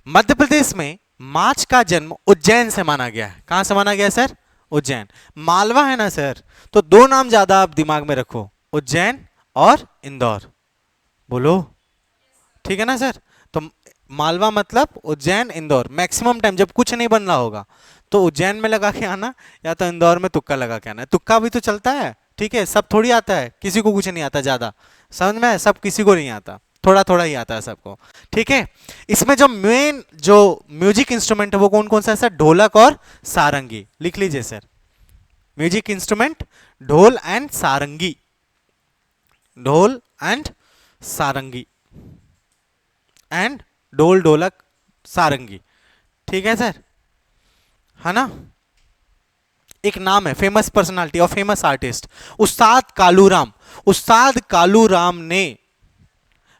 मध्य प्रदेश में मार्च का जन्म उज्जैन से माना गया है। कहां से माना गया सर? उज्जैन। मालवा है ना सर, तो दो नाम ज्यादा आप दिमाग में रखो, उज्जैन और इंदौर। बोलो, ठीक है ना सर? तो मालवा मतलब उज्जैन इंदौर। मैक्सिमम टाइम जब कुछ नहीं बन रहा होगा तो उज्जैन में लगा के आना, या तो इंदौर में तुक्का लगा के आना। तुक्का भी तो चलता है, ठीक है? सब थोड़ी आता है, किसी को कुछ नहीं आता ज्यादा, समझ में? सब किसी को नहीं आता, थोड़ा थोड़ा ही आता है सबको। ठीक है, इसमें जो मेन जो म्यूजिक इंस्ट्रूमेंट है वो कौन कौन सा है सर? ढोलक और सारंगी। लिख लीजिए सर, म्यूजिक इंस्ट्रूमेंट ढोल एंड सारंगी। ढोल एंड सारंगी एंड ढोल ढोलक सारंगी। ठीक है सर, है ना? एक नाम है, फेमस पर्सनालिटी और फेमस आर्टिस्ट, उस्ताद कालूराम। उस्ताद कालूराम ने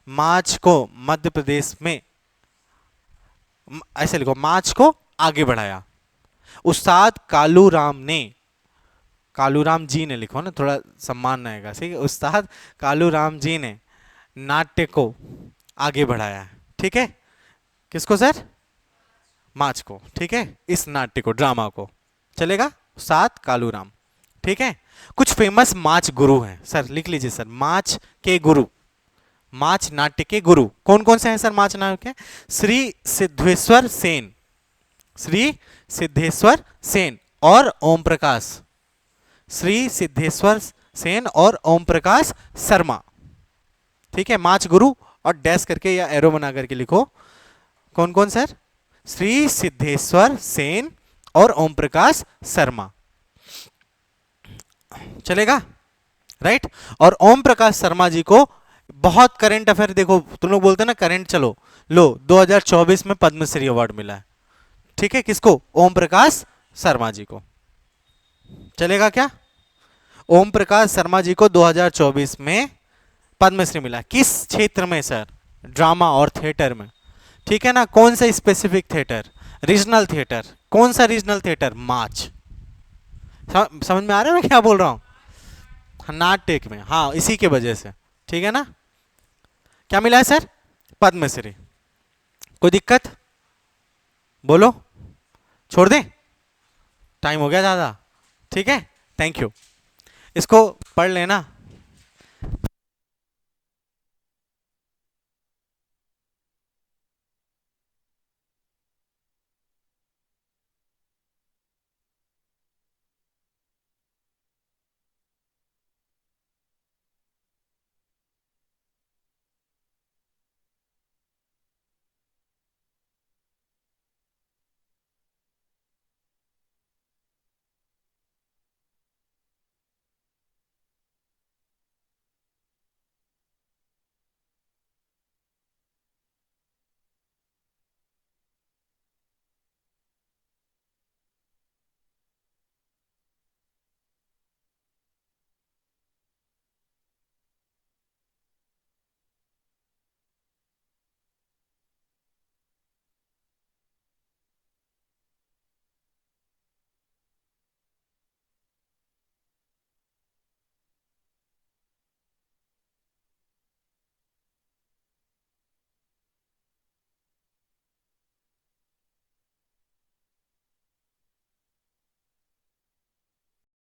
मार्च को मध्य प्रदेश में, ऐसे लिखो, मार्च को आगे बढ़ाया। उस्ताद कालूराम ने, कालूराम जी ने लिखो ना, थोड़ा सम्मान रहेगा। ठीक है, उस्ताद कालूराम जी ने नाट्य को आगे बढ़ाया है। ठीक है, किसको सर? मार्च को। ठीक है, इस नाट्य को, ड्रामा को। चलेगा, उस्ताद कालूराम। ठीक है, कुछ फेमस मार्च गुरु हैं सर, लिख लीजिए सर, मार्च के गुरु, मार्च नाट्य के गुरु कौन कौन से हैं सर? मार्च नाट्य के, श्री सिद्धेश्वर सेन, श्री सिद्धेश्वर सेन और ओम प्रकाश, श्री सिद्धेश्वर सेन और ओम प्रकाश शर्मा। ठीक है, मार्च गुरु, और डैश करके या एरो बना करके लिखो, कौन कौन सर? श्री सिद्धेश्वर सेन और ओम प्रकाश शर्मा। चलेगा, राइट? और ओम प्रकाश शर्मा जी को बहुत करंट अफेयर, देखो तुम लोग बोलते हैं ना करंट, चलो लो, 2024 में पद्मश्री अवार्ड मिला है। ठीक है, किसको? ओम प्रकाश शर्मा जी को। चलेगा क्या? ओम प्रकाश शर्मा जी को 2024 में पद्मश्री मिला। किस क्षेत्र में सर? ड्रामा और थिएटर में। ठीक है ना? कौन सा स्पेसिफिक थिएटर? Regional theatre. कौन सा रीजनल थिएटर? मार्च। समझ में आ रहा है मैं क्या बोल रहा हूं? नाट्य में, हाँ, इसी के वजह से। ठीक है ना? क्या मिला है सर? पद्मश्री। कोई दिक्कत? बोलो, छोड़ दें? टाइम हो गया ज़्यादा? ठीक है, थैंक यू। इसको पढ़ लेना।